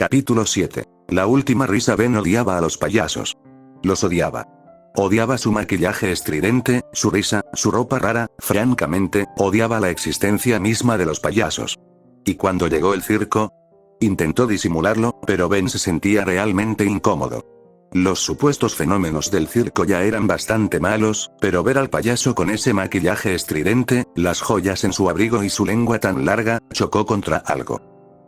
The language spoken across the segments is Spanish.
Capítulo 7. La última risa. Ben odiaba a los payasos. Los odiaba. Odiaba su maquillaje estridente, su risa, su ropa rara, francamente, odiaba la existencia misma de los payasos. ¿Y cuando llegó el circo? Intentó disimularlo, pero Ben se sentía realmente incómodo. Los supuestos fenómenos del circo ya eran bastante malos, pero ver al payaso con ese maquillaje estridente, las joyas en su abrigo y su lengua tan larga, chocó contra algo.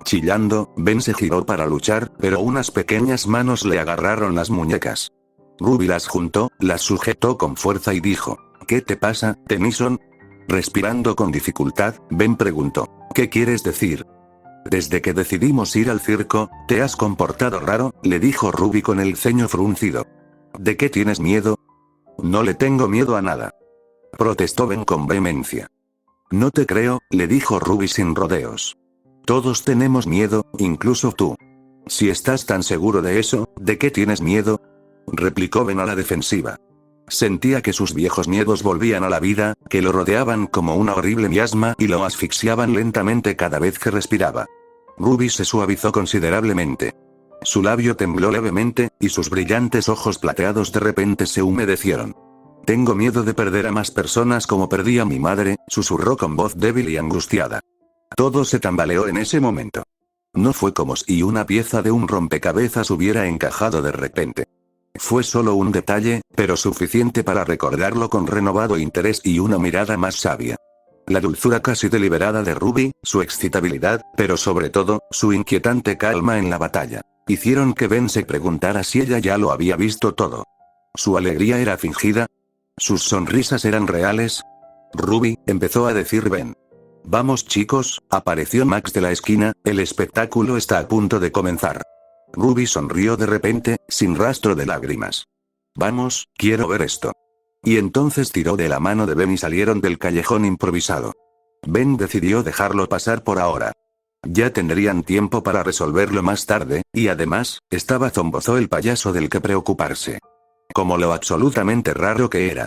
Chillando, Ben se giró para luchar, pero unas pequeñas manos le agarraron las muñecas. Ruby las juntó, las sujetó con fuerza y dijo: ¿Qué te pasa, Tennyson? Respirando con dificultad, Ben preguntó: ¿Qué quieres decir? Desde que decidimos ir al circo, te has comportado raro, le dijo Ruby con el ceño fruncido. ¿De qué tienes miedo? No le tengo miedo a nada, protestó Ben con vehemencia. No te creo, le dijo Ruby sin rodeos. Todos tenemos miedo, incluso tú. Si estás tan seguro de eso, ¿de qué tienes miedo? Replicó Ben a la defensiva. Sentía que sus viejos miedos volvían a la vida, que lo rodeaban como una horrible miasma y lo asfixiaban lentamente cada vez que respiraba. Ruby se suavizó considerablemente. Su labio tembló levemente, y sus brillantes ojos plateados de repente se humedecieron. Tengo miedo de perder a más personas como perdí a mi madre, susurró con voz débil y angustiada. Todo se tambaleó en ese momento. No fue como si una pieza de un rompecabezas hubiera encajado de repente. Fue solo un detalle, pero suficiente para recordarlo con renovado interés y una mirada más sabia. La dulzura casi deliberada de Ruby, su excitabilidad, pero sobre todo, su inquietante calma en la batalla, hicieron que Ben se preguntara si ella ya lo había visto todo. ¿Su alegría era fingida? ¿Sus sonrisas eran reales? Ruby, empezó a decir Ben. Vamos chicos, apareció Max de la esquina, el espectáculo está a punto de comenzar. Ruby sonrió de repente, sin rastro de lágrimas. Vamos, quiero ver esto. Y entonces tiró de la mano de Ben y salieron del callejón improvisado. Ben decidió dejarlo pasar por ahora. Ya tendrían tiempo para resolverlo más tarde, y además, estaba Zombozo el payaso del que preocuparse. Como lo absolutamente raro que era.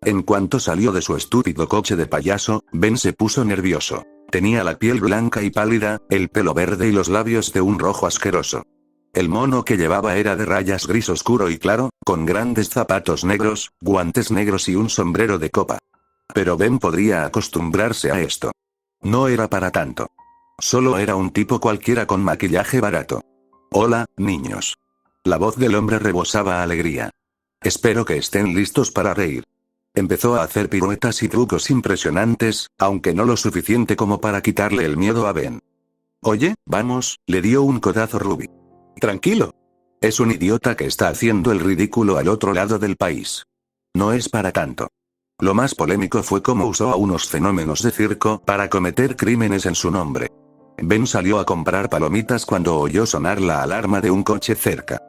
En cuanto salió de su estúpido coche de payaso, Ben se puso nervioso. Tenía la piel blanca y pálida, el pelo verde y los labios de un rojo asqueroso. El mono que llevaba era de rayas gris oscuro y claro, con grandes zapatos negros, guantes negros y un sombrero de copa. Pero Ben podría acostumbrarse a esto. No era para tanto. Solo era un tipo cualquiera con maquillaje barato. Hola, niños. La voz del hombre rebosaba alegría. Espero que estén listos para reír. Empezó a hacer piruetas y trucos impresionantes, aunque no lo suficiente como para quitarle el miedo a Ben. Oye, vamos, le dio un codazo Ruby. Tranquilo. Es un idiota que está haciendo el ridículo al otro lado del país. No es para tanto. Lo más polémico fue cómo usó a unos fenómenos de circo para cometer crímenes en su nombre. Ben salió a comprar palomitas cuando oyó sonar la alarma de un coche cerca.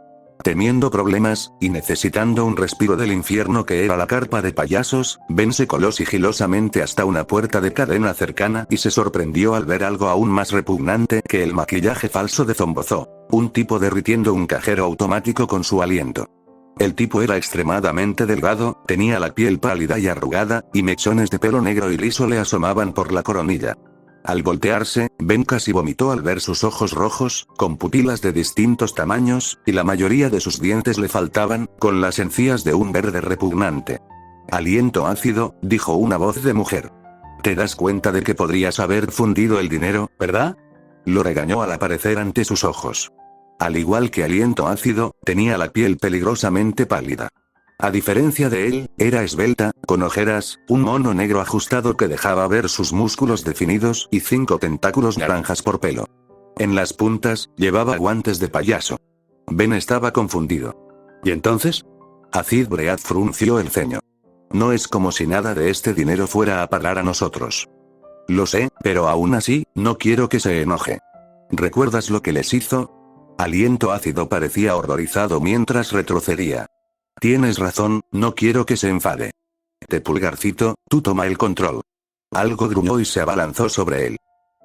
Temiendo problemas, y necesitando un respiro del infierno que era la carpa de payasos, Ben se coló sigilosamente hasta una puerta de cadena cercana y se sorprendió al ver algo aún más repugnante que el maquillaje falso de Zombozo. Un tipo derritiendo un cajero automático con su aliento. El tipo era extremadamente delgado, tenía la piel pálida y arrugada, y mechones de pelo negro y liso le asomaban por la coronilla. Al voltearse, Ben casi vomitó al ver sus ojos rojos, con pupilas de distintos tamaños, y la mayoría de sus dientes le faltaban, con las encías de un verde repugnante. Aliento ácido, dijo una voz de mujer. ¿Te das cuenta de que podrías haber fundido el dinero, verdad? Lo regañó al aparecer ante sus ojos. Al igual que aliento ácido, tenía la piel peligrosamente pálida. A diferencia de él, era esbelta, con ojeras, un mono negro ajustado que dejaba ver sus músculos definidos y 5 tentáculos naranjas por pelo. En las puntas, llevaba guantes de payaso. Ben estaba confundido. ¿Y entonces? Acid Bread frunció el ceño. No es como si nada de este dinero fuera a parar a nosotros. Lo sé, pero aún así, no quiero que se enoje. ¿Recuerdas lo que les hizo? Aliento ácido parecía horrorizado mientras retrocedía. Tienes razón, no quiero que se enfade. Pulgarcito, tú toma el control. Algo gruñó y se abalanzó sobre él.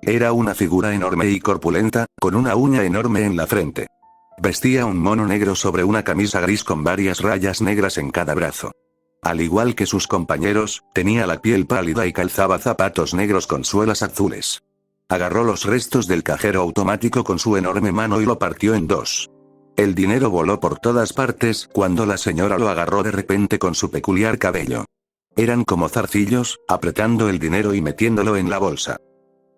Era una figura enorme y corpulenta, con una uña enorme en la frente. Vestía un mono negro sobre una camisa gris con varias rayas negras en cada brazo. Al igual que sus compañeros, tenía la piel pálida y calzaba zapatos negros con suelas azules. Agarró los restos del cajero automático con su enorme mano y lo partió en dos. El dinero voló por todas partes cuando la señora lo agarró de repente con su peculiar cabello. Eran como zarcillos, apretando el dinero y metiéndolo en la bolsa.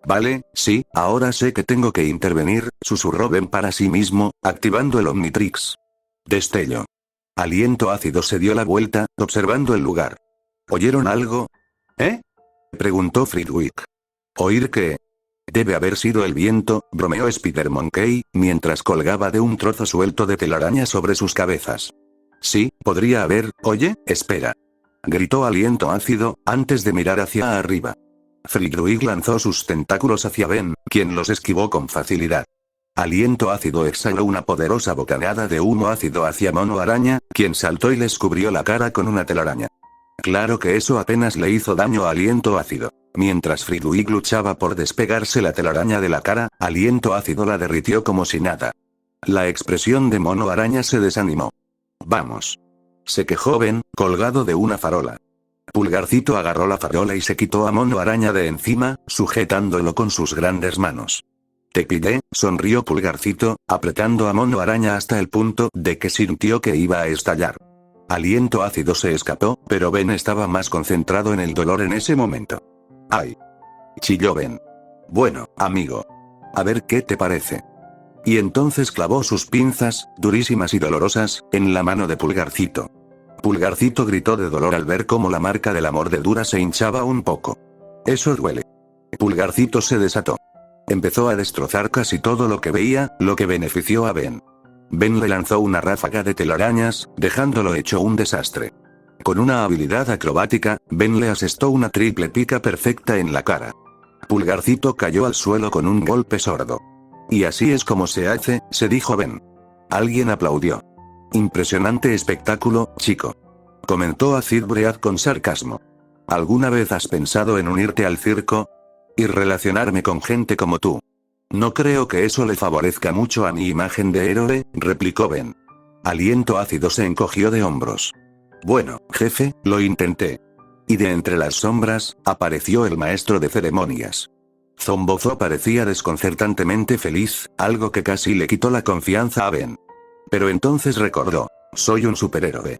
Vale, sí, ahora sé que tengo que intervenir, susurró Ben para sí mismo, activando el Omnitrix. Destello. Aliento ácido se dio la vuelta, observando el lugar. ¿Oyeron algo? ¿Eh? Preguntó Flitwick. ¿Oír qué? Debe haber sido el viento, bromeó Spider-Monkey, mientras colgaba de un trozo suelto de telaraña sobre sus cabezas. Sí, podría haber, oye, espera. Gritó Aliento ácido, antes de mirar hacia arriba. Flitwick lanzó sus tentáculos hacia Ben, quien los esquivó con facilidad. Aliento ácido exhaló una poderosa bocanada de humo ácido hacia Mono Araña, quien saltó y les cubrió la cara con una telaraña. Claro que eso apenas le hizo daño a Aliento ácido. Mientras Flitwick luchaba por despegarse la telaraña de la cara, Aliento ácido la derritió como si nada. La expresión de Mono Araña se desanimó. Vamos. Se quejó Ben, colgado de una farola. Pulgarcito agarró la farola y se quitó a Mono Araña de encima, sujetándolo con sus grandes manos. Te pillé, sonrió Pulgarcito, apretando a Mono Araña hasta el punto de que sintió que iba a estallar. Aliento ácido se escapó, pero Ben estaba más concentrado en el dolor en ese momento. ¡Ay! Chilló Ben. Bueno, amigo. A ver qué te parece. Y entonces clavó sus pinzas, durísimas y dolorosas, en la mano de Pulgarcito. Pulgarcito gritó de dolor al ver cómo la marca de la mordedura se hinchaba un poco. Eso duele. Pulgarcito se desató. Empezó a destrozar casi todo lo que veía, lo que benefició a Ben. Ben le lanzó una ráfaga de telarañas, dejándolo hecho un desastre. Con una habilidad acrobática, Ben le asestó una triple pica perfecta en la cara. Pulgarcito cayó al suelo con un golpe sordo. Y así es como se hace, se dijo Ben. Alguien aplaudió. Impresionante espectáculo, chico. Comentó a Bread con sarcasmo. ¿Alguna vez has pensado en unirte al circo? Y relacionarme con gente como tú. No creo que eso le favorezca mucho a mi imagen de héroe, replicó Ben. Aliento ácido se encogió de hombros. Bueno, jefe, lo intenté. Y de entre las sombras, apareció el maestro de ceremonias. Zombozo parecía desconcertantemente feliz, algo que casi le quitó la confianza a Ben. Pero entonces recordó, soy un superhéroe.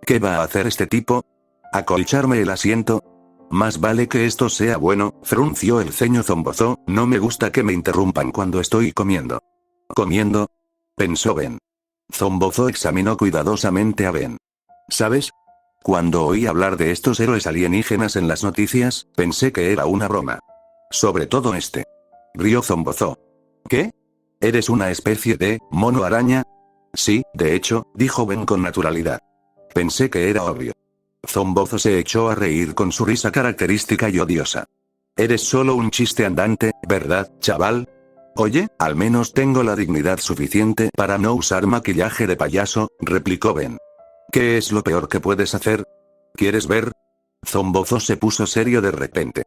¿Qué va a hacer este tipo? ¿Acolcharme el asiento? Más vale que esto sea bueno, frunció el ceño Zombozo, no me gusta que me interrumpan cuando estoy comiendo. ¿Comiendo? Pensó Ben. Zombozo examinó cuidadosamente a Ben. ¿Sabes? Cuando oí hablar de estos héroes alienígenas en las noticias, pensé que era una broma. Sobre todo este. Rió Zombozo. ¿Qué? ¿Eres una especie de mono araña? Sí, de hecho, dijo Ben con naturalidad. Pensé que era obvio. Zombozo se echó a reír con su risa característica y odiosa. Eres solo un chiste andante, ¿verdad, chaval? Oye, al menos tengo la dignidad suficiente para no usar maquillaje de payaso, replicó Ben. ¿Qué es lo peor que puedes hacer? ¿Quieres ver? Zombozo se puso serio de repente.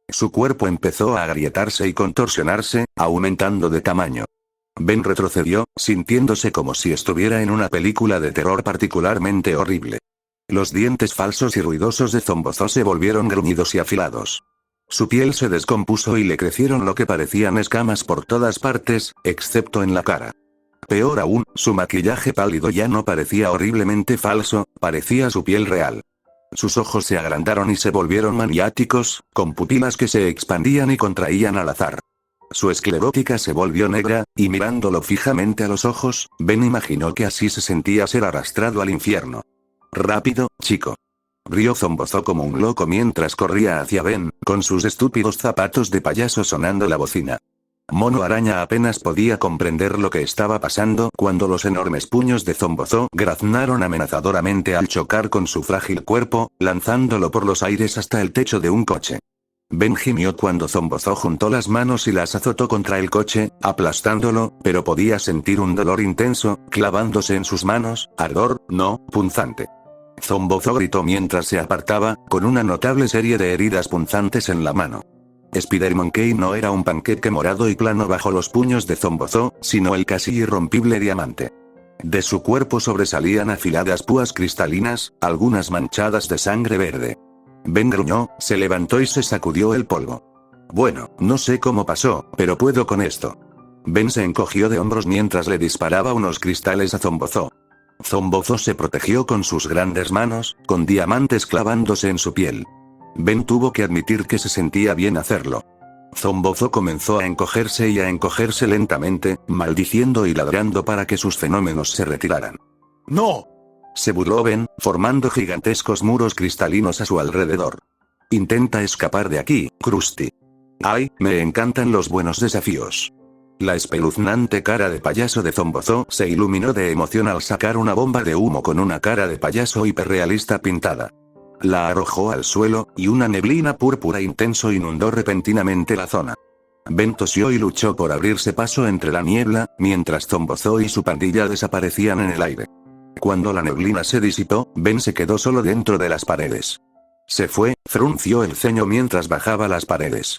Su cuerpo empezó a agrietarse y contorsionarse, aumentando de tamaño. Ben retrocedió, sintiéndose como si estuviera en una película de terror particularmente horrible. Los dientes falsos y ruidosos de Zombozo se volvieron gruñidos y afilados. Su piel se descompuso y le crecieron lo que parecían escamas por todas partes, excepto en la cara. Peor aún, su maquillaje pálido ya no parecía horriblemente falso, parecía su piel real. Sus ojos se agrandaron y se volvieron maniáticos, con pupilas que se expandían y contraían al azar. Su esclerótica se volvió negra, y mirándolo fijamente a los ojos, Ben imaginó que así se sentía ser arrastrado al infierno. Rápido, chico. Rió Zombozo como un loco mientras corría hacia Ben, con sus estúpidos zapatos de payaso sonando la bocina. Mono Araña apenas podía comprender lo que estaba pasando cuando los enormes puños de Zombozo graznaron amenazadoramente al chocar con su frágil cuerpo, lanzándolo por los aires hasta el techo de un coche. Ben gimió cuando Zombozo juntó las manos y las azotó contra el coche, aplastándolo, pero podía sentir un dolor intenso, clavándose en sus manos, ardor, no, punzante. Zombozo gritó mientras se apartaba, con una notable serie de heridas punzantes en la mano. Spider-Monkey no era un panqueque morado y plano bajo los puños de Zombozo, sino el casi irrompible diamante. De su cuerpo sobresalían afiladas púas cristalinas, algunas manchadas de sangre verde. Ben gruñó, se levantó y se sacudió el polvo. Bueno, no sé cómo pasó, pero puedo con esto. Ben se encogió de hombros mientras le disparaba unos cristales a Zombozo. Zombozo se protegió con sus grandes manos, con diamantes clavándose en su piel. Ben tuvo que admitir que se sentía bien hacerlo. Zombozo comenzó a encogerse lentamente, maldiciendo y ladrando para que sus fenómenos se retiraran. ¡No! Se burló Ben, formando gigantescos muros cristalinos a su alrededor. Intenta escapar de aquí, Krusty. ¡Ay, me encantan los buenos desafíos! La espeluznante cara de payaso de Zombozo se iluminó de emoción al sacar una bomba de humo con una cara de payaso hiperrealista pintada. La arrojó al suelo, y una neblina púrpura intenso inundó repentinamente la zona. Ben tosió y luchó por abrirse paso entre la niebla, mientras Zombozo y su pandilla desaparecían en el aire. Cuando la neblina se disipó, Ben se quedó solo dentro de las paredes. Se fue, frunció el ceño mientras bajaba las paredes.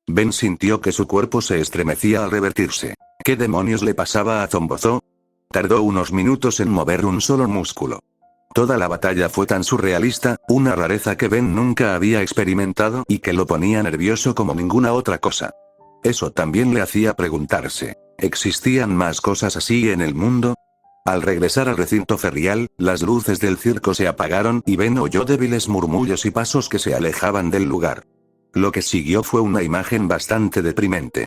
Ben sintió que su cuerpo se estremecía al revertirse. ¿Qué demonios le pasaba a Zombozo? Tardó unos minutos en mover un solo músculo. Toda la batalla fue tan surrealista, una rareza que Ben nunca había experimentado y que lo ponía nervioso como ninguna otra cosa. Eso también le hacía preguntarse, ¿existían más cosas así en el mundo? Al regresar al recinto ferial, las luces del circo se apagaron y Ben oyó débiles murmullos y pasos que se alejaban del lugar. Lo que siguió fue una imagen bastante deprimente.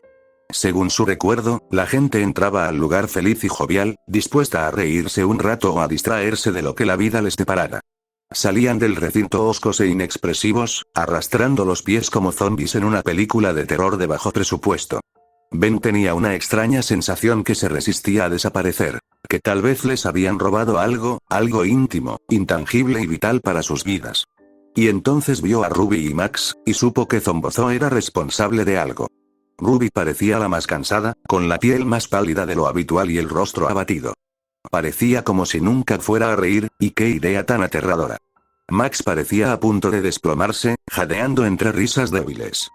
Según su recuerdo, la gente entraba al lugar feliz y jovial, dispuesta a reírse un rato o a distraerse de lo que la vida les deparara. Salían del recinto hoscos e inexpresivos, arrastrando los pies como zombies en una película de terror de bajo presupuesto. Ben tenía una extraña sensación que se resistía a desaparecer, que tal vez les habían robado algo íntimo, intangible y vital para sus vidas. Y entonces vio a Ruby y Max, y supo que Zombozo era responsable de algo. Ruby parecía la más cansada, con la piel más pálida de lo habitual y el rostro abatido. Parecía como si nunca fuera a reír, y qué idea tan aterradora. Max parecía a punto de desplomarse, jadeando entre risas débiles.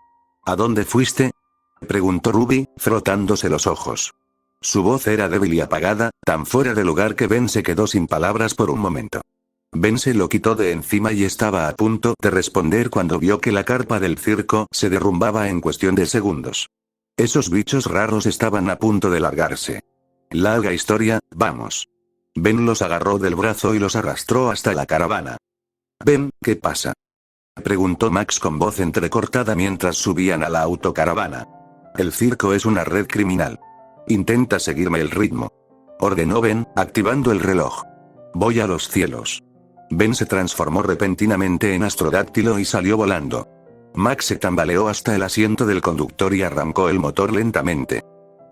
¿A dónde fuiste?, preguntó Ruby, frotándose los ojos. Su voz era débil y apagada, tan fuera de lugar que Ben se quedó sin palabras por un momento. Ben se lo quitó de encima y estaba a punto de responder cuando vio que la carpa del circo se derrumbaba en cuestión de segundos. Esos bichos raros estaban a punto de largarse. Larga historia, vamos. Ben los agarró del brazo y los arrastró hasta la caravana. Ben, ¿qué pasa?, preguntó Max con voz entrecortada mientras subían a la autocaravana. El circo es una red criminal. Intenta seguirme el ritmo, ordenó Ben, activando el reloj. Voy a los cielos. Ben se transformó repentinamente en astrodáctilo y salió volando. Max se tambaleó hasta el asiento del conductor y arrancó el motor lentamente.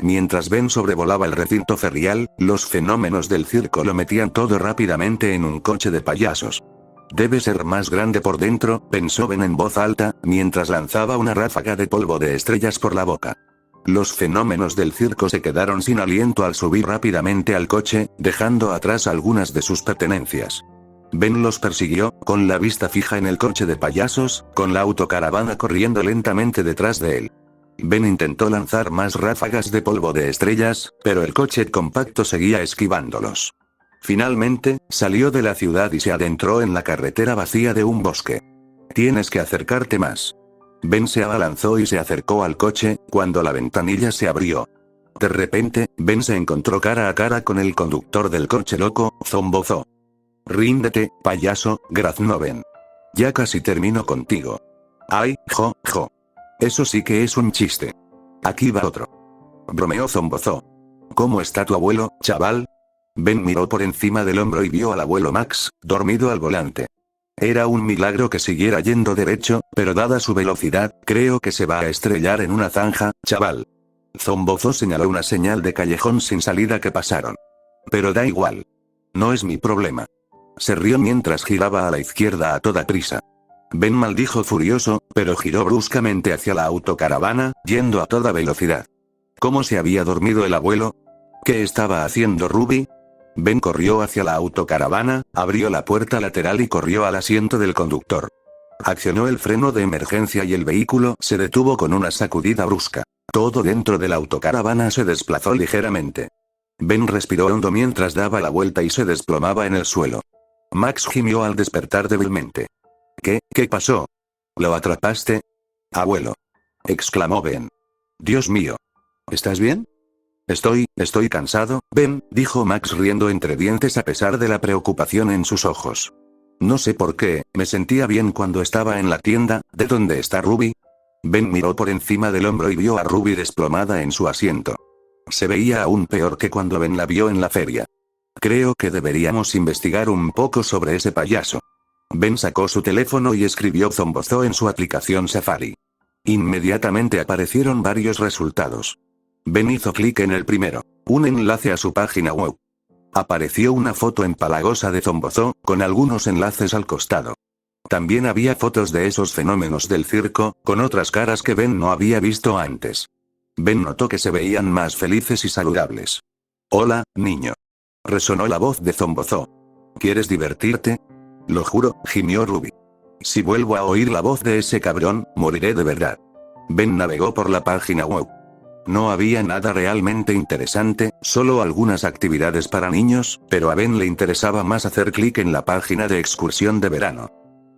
Mientras Ben sobrevolaba el recinto ferial, los fenómenos del circo lo metían todo rápidamente en un coche de payasos. Debe ser más grande por dentro, pensó Ben en voz alta, mientras lanzaba una ráfaga de polvo de estrellas por la boca. Los fenómenos del circo se quedaron sin aliento al subir rápidamente al coche, dejando atrás algunas de sus pertenencias. Ben los persiguió, con la vista fija en el coche de payasos, con la autocaravana corriendo lentamente detrás de él. Ben intentó lanzar más ráfagas de polvo de estrellas, pero el coche compacto seguía esquivándolos. Finalmente, salió de la ciudad y se adentró en la carretera vacía de un bosque. Tienes que acercarte más. Ben se abalanzó y se acercó al coche, cuando la ventanilla se abrió. De repente, Ben se encontró cara a cara con el conductor del coche loco, Zombozo. Ríndete, payaso, grazno Ben. Ya casi termino contigo. Ay, jo. Eso sí que es un chiste. Aquí va otro. Bromeó Zombozo. ¿Cómo está tu abuelo, chaval? Ben miró por encima del hombro y vio al abuelo Max, dormido al volante. Era un milagro que siguiera yendo derecho, pero dada su velocidad, creo que se va a estrellar en una zanja, chaval. Zombozo señaló una señal de callejón sin salida que pasaron. Pero da igual. No es mi problema. Se rió mientras giraba a la izquierda a toda prisa. Ben maldijo furioso, pero giró bruscamente hacia la autocaravana, yendo a toda velocidad. ¿Cómo se había dormido el abuelo? ¿Qué estaba haciendo Ruby? Ben corrió hacia la autocaravana, abrió la puerta lateral y corrió al asiento del conductor. Accionó el freno de emergencia y el vehículo se detuvo con una sacudida brusca. Todo dentro de la autocaravana se desplazó ligeramente. Ben respiró hondo mientras daba la vuelta y se desplomaba en el suelo. Max gimió al despertar débilmente. ¿Qué pasó? ¿Lo atrapaste? Abuelo. exclamó Ben. Dios mío. ¿Estás bien? Estoy cansado, Ben, dijo Max riendo entre dientes a pesar de la preocupación en sus ojos. No sé por qué, me sentía bien cuando estaba en la tienda. ¿De dónde está Ruby? Ben miró por encima del hombro y vio a Ruby desplomada en su asiento. Se veía aún peor que cuando Ben la vio en la feria. Creo que deberíamos investigar un poco sobre ese payaso. Ben sacó su teléfono y escribió Zombozo en su aplicación Safari. Inmediatamente aparecieron varios resultados. Ben hizo clic en el primero, un enlace a su página web. Apareció una foto empalagosa de Zombozo, con algunos enlaces al costado. También había fotos de esos fenómenos del circo, con otras caras que Ben no había visto antes. Ben notó que se veían más felices y saludables. Hola, niño. Resonó la voz de Zombozo. ¿Quieres divertirte? Lo juro, gimió Ruby. Si vuelvo a oír la voz de ese cabrón, moriré de verdad. Ben navegó por la página web. No había nada realmente interesante, solo algunas actividades para niños, pero a Ben le interesaba más hacer clic en la página de excursión de verano.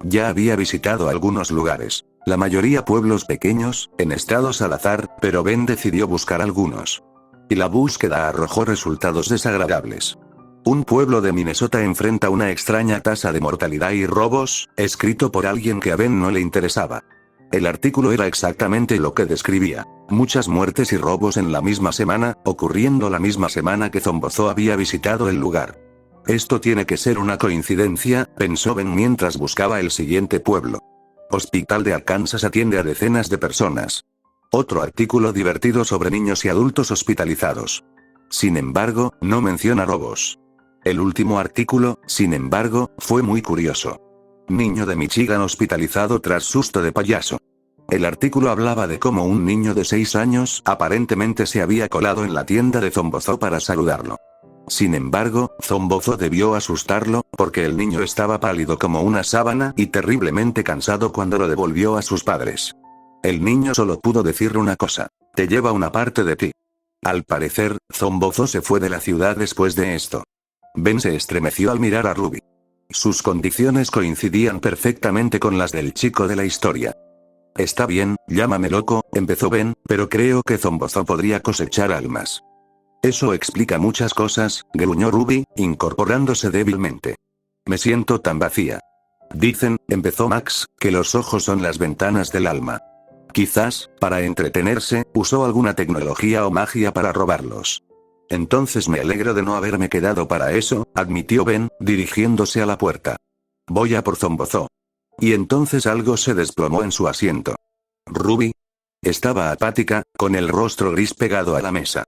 Ya había visitado algunos lugares, la mayoría pueblos pequeños, en estados al azar, pero Ben decidió buscar algunos. Y la búsqueda arrojó resultados desagradables. Un pueblo de Minnesota enfrenta una extraña tasa de mortalidad y robos, escrito por alguien que a Ben no le interesaba. El artículo era exactamente lo que describía. Muchas muertes y robos en la misma semana, ocurriendo la misma semana que Zombozo había visitado el lugar. Esto tiene que ser una coincidencia, pensó Ben mientras buscaba el siguiente pueblo. Hospital de Arkansas atiende a decenas de personas. Otro artículo divertido sobre niños y adultos hospitalizados. Sin embargo, no menciona robos. El último artículo, sin embargo, fue muy curioso. Niño de Michigan hospitalizado tras susto de payaso. El artículo hablaba de cómo un niño de 6 años aparentemente se había colado en la tienda de Zombozo para saludarlo. Sin embargo, Zombozo debió asustarlo, porque el niño estaba pálido como una sábana y terriblemente cansado cuando lo devolvió a sus padres. El niño solo pudo decir una cosa: te lleva una parte de ti. Al parecer, Zombozo se fue de la ciudad después de esto. Ben se estremeció al mirar a Ruby. Sus condiciones coincidían perfectamente con las del chico de la historia. Está bien, llámame loco, empezó Ben, pero creo que Zombozo podría cosechar almas. Eso explica muchas cosas, gruñó Ruby, incorporándose débilmente. Me siento tan vacía. Dicen, empezó Max, que los ojos son las ventanas del alma. Quizás, para entretenerse, usó alguna tecnología o magia para robarlos. Entonces me alegro de no haberme quedado para eso, admitió Ben, dirigiéndose a la puerta. Voy a por Zombozo. Y entonces algo se desplomó en su asiento. Ruby estaba apática, con el rostro gris pegado a la mesa.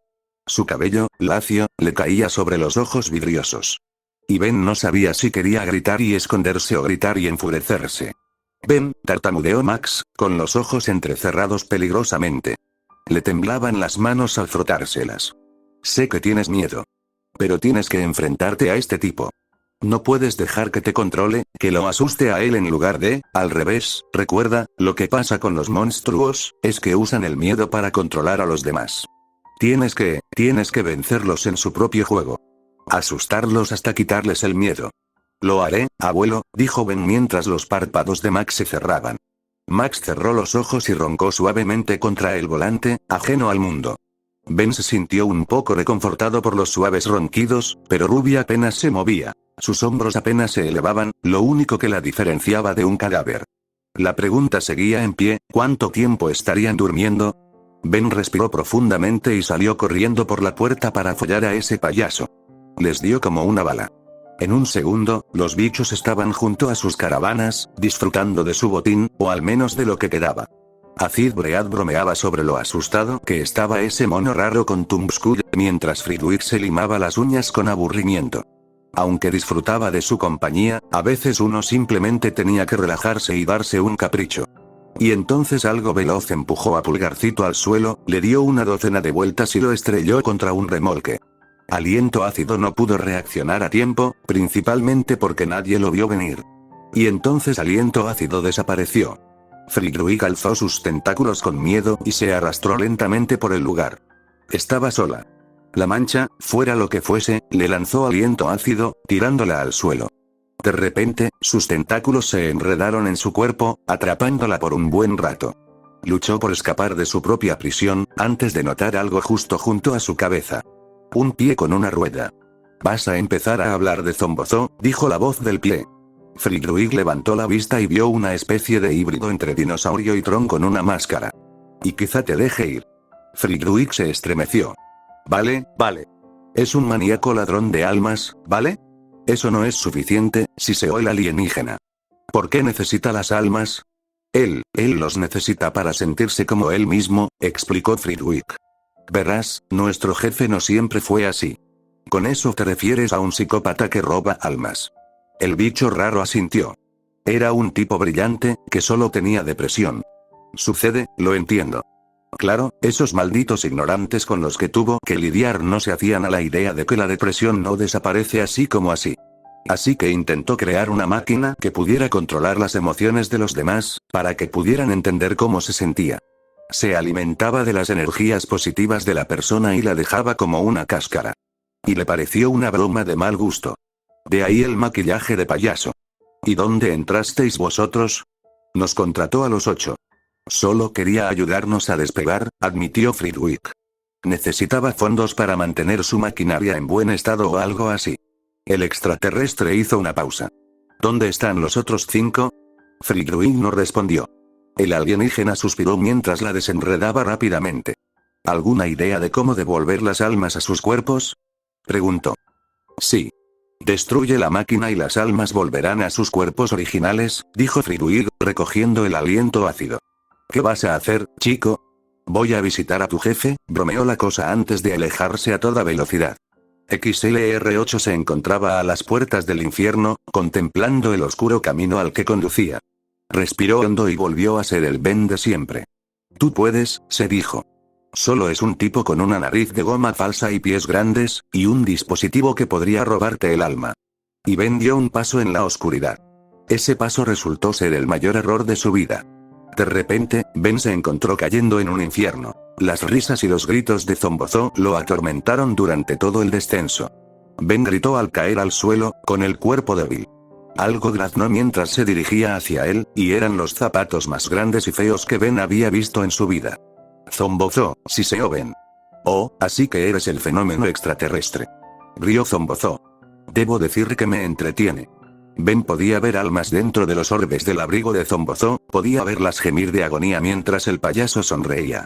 Su cabello, lacio, le caía sobre los ojos vidriosos. Y Ben no sabía si quería gritar y esconderse o gritar y enfurecerse. Ben, tartamudeó Max, con los ojos entrecerrados peligrosamente. Le temblaban las manos al frotárselas. Sé que tienes miedo. Pero tienes que enfrentarte a este tipo. No puedes dejar que te controle, que lo asuste a él en lugar de, al revés. Recuerda, lo que pasa con los monstruos, es que usan el miedo para controlar a los demás. Tienes que vencerlos en su propio juego. Asustarlos hasta quitarles el miedo. Lo haré, abuelo, dijo Ben mientras los párpados de Max se cerraban. Max cerró los ojos y roncó suavemente contra el volante, ajeno al mundo. Ben se sintió un poco reconfortado por los suaves ronquidos, pero Ruby apenas se movía. Sus hombros apenas se elevaban, lo único que la diferenciaba de un cadáver. La pregunta seguía en pie: ¿cuánto tiempo estarían durmiendo? Ben respiró profundamente y salió corriendo por la puerta para follar a ese payaso. Les dio como una bala. En un segundo, los bichos estaban junto a sus caravanas, disfrutando de su botín, o al menos de lo que quedaba. Acid Bread bromeaba sobre lo asustado que estaba ese mono raro con Tumbskull, mientras Fridwick se limaba las uñas con aburrimiento. Aunque disfrutaba de su compañía, a veces uno simplemente tenía que relajarse y darse un capricho. Y entonces algo veloz empujó a Pulgarcito al suelo, le dio una docena de vueltas y lo estrelló contra un remolque. Aliento Ácido no pudo reaccionar a tiempo, principalmente porque nadie lo vio venir. Y entonces Aliento Ácido desapareció. Fridwick alzó sus tentáculos con miedo y se arrastró lentamente por el lugar. Estaba sola. La mancha, fuera lo que fuese, le lanzó aliento ácido, tirándola al suelo. De repente, sus tentáculos se enredaron en su cuerpo, atrapándola por un buen rato. luchó por escapar de su propia prisión, antes de notar algo justo junto a su cabeza. Un pie con una rueda. «Vas a empezar a hablar de Zombozo», dijo la voz del pie. Flitwick levantó la vista y vio una especie de híbrido entre dinosaurio y Tron con una máscara. «Y quizá te deje ir». Flitwick se estremeció. «Vale, vale. Es un maníaco ladrón de almas, ¿vale? Eso no es suficiente, siseó el alienígena. ¿Por qué necesita las almas? Él los necesita para sentirse como él mismo», explicó Flitwick. «Verás, nuestro jefe no siempre fue así». «¿Con eso te refieres a un psicópata que roba almas?» El bicho raro asintió. «Era un tipo brillante, que solo tenía depresión». «Sucede, lo entiendo». Claro, esos malditos ignorantes con los que tuvo que lidiar no se hacían a la idea de que la depresión no desaparece así como así. Así que intentó crear una máquina que pudiera controlar las emociones de los demás, para que pudieran entender cómo se sentía. Se alimentaba de las energías positivas de la persona y la dejaba como una cáscara. Y le pareció una broma de mal gusto. De ahí el maquillaje de payaso. ¿Y dónde entrasteis vosotros? Nos contrató a los 8. Solo quería ayudarnos a despegar, admitió Flitwick. Necesitaba fondos para mantener su maquinaria en buen estado o algo así. El extraterrestre hizo una pausa. ¿Dónde están los otros 5? Flitwick no respondió. El alienígena suspiró mientras la desenredaba rápidamente. ¿Alguna idea de cómo devolver las almas a sus cuerpos? Preguntó. Sí. Destruye la máquina y las almas volverán a sus cuerpos originales, dijo Flitwick, recogiendo el aliento ácido. ¿Qué vas a hacer, chico? Voy a visitar a tu jefe, bromeó la cosa antes de alejarse a toda velocidad. XLR-8 se encontraba a las puertas del infierno, contemplando el oscuro camino al que conducía. Respiró hondo y volvió a ser el Ben de siempre. Tú puedes, se dijo. Solo es un tipo con una nariz de goma falsa y pies grandes, y un dispositivo que podría robarte el alma. Y Ben dio un paso en la oscuridad. Ese paso resultó ser el mayor error de su vida. De repente, Ben se encontró cayendo en un infierno. Las risas y los gritos de Zombozo lo atormentaron durante todo el descenso. Ben gritó al caer al suelo, con el cuerpo débil. Algo graznó mientras se dirigía hacia él, y eran los zapatos más grandes y feos que Ben había visto en su vida. Zombozo, siseó Ben. Oh, así que eres el fenómeno extraterrestre. Rió Zombozo. Debo decir que me entretiene. Ben podía ver almas dentro de los orbes del abrigo de Zombozo, podía verlas gemir de agonía mientras el payaso sonreía.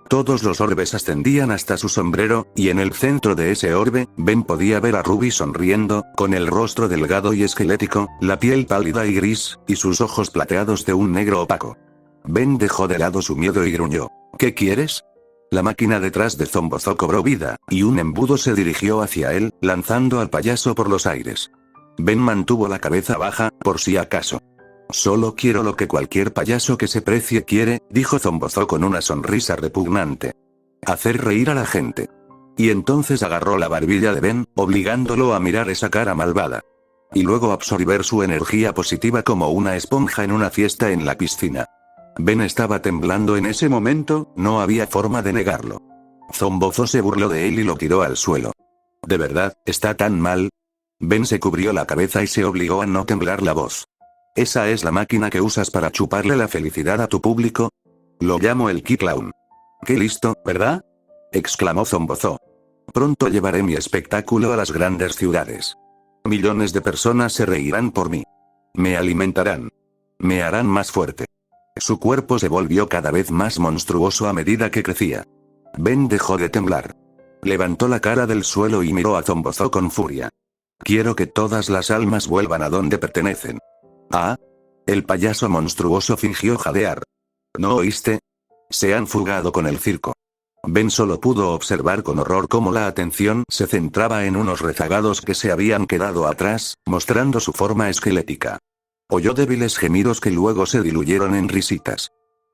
Todos los orbes ascendían hasta su sombrero, y en el centro de ese orbe, Ben podía ver a Ruby sonriendo, con el rostro delgado y esquelético, la piel pálida y gris, y sus ojos plateados de un negro opaco. Ben dejó de lado su miedo y gruñó. ¿Qué quieres? La máquina detrás de Zombozo cobró vida, y un embudo se dirigió hacia él, lanzando al payaso por los aires. Ben mantuvo la cabeza baja, por si acaso. Solo quiero lo que cualquier payaso que se precie quiere, dijo Zombozo con una sonrisa repugnante. Hacer reír a la gente. Y entonces agarró la barbilla de Ben, obligándolo a mirar esa cara malvada. Y luego absorber su energía positiva como una esponja en una fiesta en la piscina. Ben estaba temblando en ese momento, no había forma de negarlo. Zombozo se burló de él y lo tiró al suelo. ¿De verdad, está tan mal? Ben se cubrió la cabeza y se obligó a no temblar la voz. ¿Esa es la máquina que usas para chuparle la felicidad a tu público? Lo llamo el Key Clown. ¡Qué listo, ¿verdad? Exclamó Zombozo. Pronto llevaré mi espectáculo a las grandes ciudades. Millones de personas se reirán por mí. Me alimentarán. Me harán más fuerte. Su cuerpo se volvió cada vez más monstruoso a medida que crecía. Ben dejó de temblar. Levantó la cara del suelo y miró a Zombozo con furia. Quiero que todas las almas vuelvan a donde pertenecen. ¿Ah? El payaso monstruoso fingió jadear. ¿No oíste? Se han fugado con el circo. Ben solo pudo observar con horror cómo la atención se centraba en unos rezagados que se habían quedado atrás, mostrando su forma esquelética. Oyó débiles gemidos que luego se diluyeron en risitas.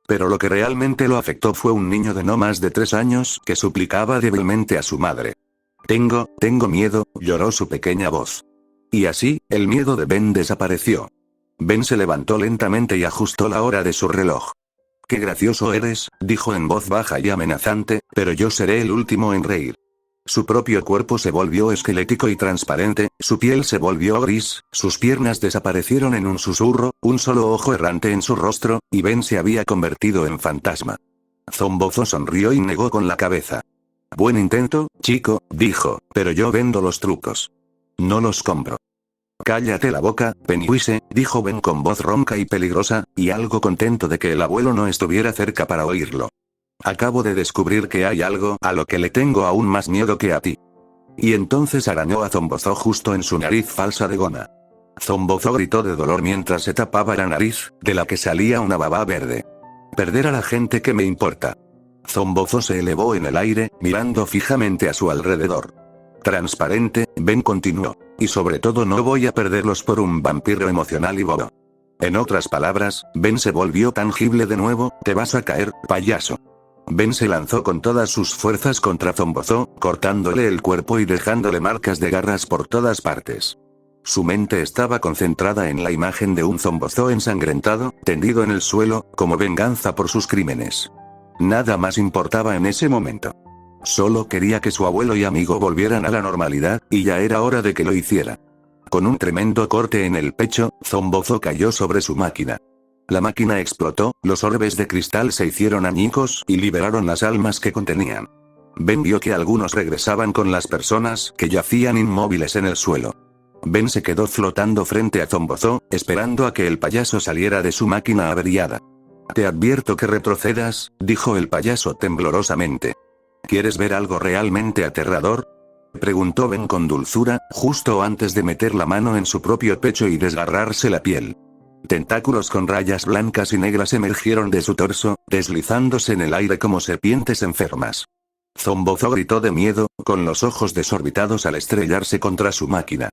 Pero lo que realmente lo afectó fue un niño de no más de 3 años que suplicaba débilmente a su madre. Tengo miedo, lloró su pequeña voz. Y así, el miedo de Ben desapareció. Ben se levantó lentamente y ajustó la hora de su reloj. «Qué gracioso eres», dijo en voz baja y amenazante, «pero yo seré el último en reír». Su propio cuerpo se volvió esquelético y transparente, su piel se volvió gris, sus piernas desaparecieron en un susurro, un solo ojo errante en su rostro, y Ben se había convertido en fantasma. Zombozo sonrió y negó con la cabeza. Buen intento, chico, dijo, pero yo vendo los trucos. No los compro. Cállate la boca, Pennywise, dijo Ben con voz ronca y peligrosa, y algo contento de que el abuelo no estuviera cerca para oírlo. Acabo de descubrir que hay algo a lo que le tengo aún más miedo que a ti. Y entonces arañó a Zombozo justo en su nariz falsa de goma. Zombozo gritó de dolor mientras se tapaba la nariz, de la que salía una baba verde. Perder a la gente que me importa. Zombozo se elevó en el aire, mirando fijamente a su alrededor. Transparente, Ben continuó. Y sobre todo no voy a perderlos por un vampiro emocional y bobo. En otras palabras, Ben se volvió tangible de nuevo, te vas a caer, payaso. Ben se lanzó con todas sus fuerzas contra Zombozo, cortándole el cuerpo y dejándole marcas de garras por todas partes. Su mente estaba concentrada en la imagen de un Zombozo ensangrentado, tendido en el suelo, como venganza por sus crímenes. Nada más importaba en ese momento. Solo quería que su abuelo y amigo volvieran a la normalidad, y ya era hora de que lo hiciera. Con un tremendo corte en el pecho, Zombozo cayó sobre su máquina. La máquina explotó, los orbes de cristal se hicieron añicos y liberaron las almas que contenían. Ben vio que algunos regresaban con las personas que yacían inmóviles en el suelo. Ben se quedó flotando frente a Zombozo, esperando a que el payaso saliera de su máquina averiada. Te advierto que retrocedas, dijo el payaso temblorosamente. ¿Quieres ver algo realmente aterrador? Preguntó Ben con dulzura, justo antes de meter la mano en su propio pecho y desgarrarse la piel. Tentáculos con rayas blancas y negras emergieron de su torso, deslizándose en el aire como serpientes enfermas. Zombozo gritó de miedo, con los ojos desorbitados al estrellarse contra su máquina.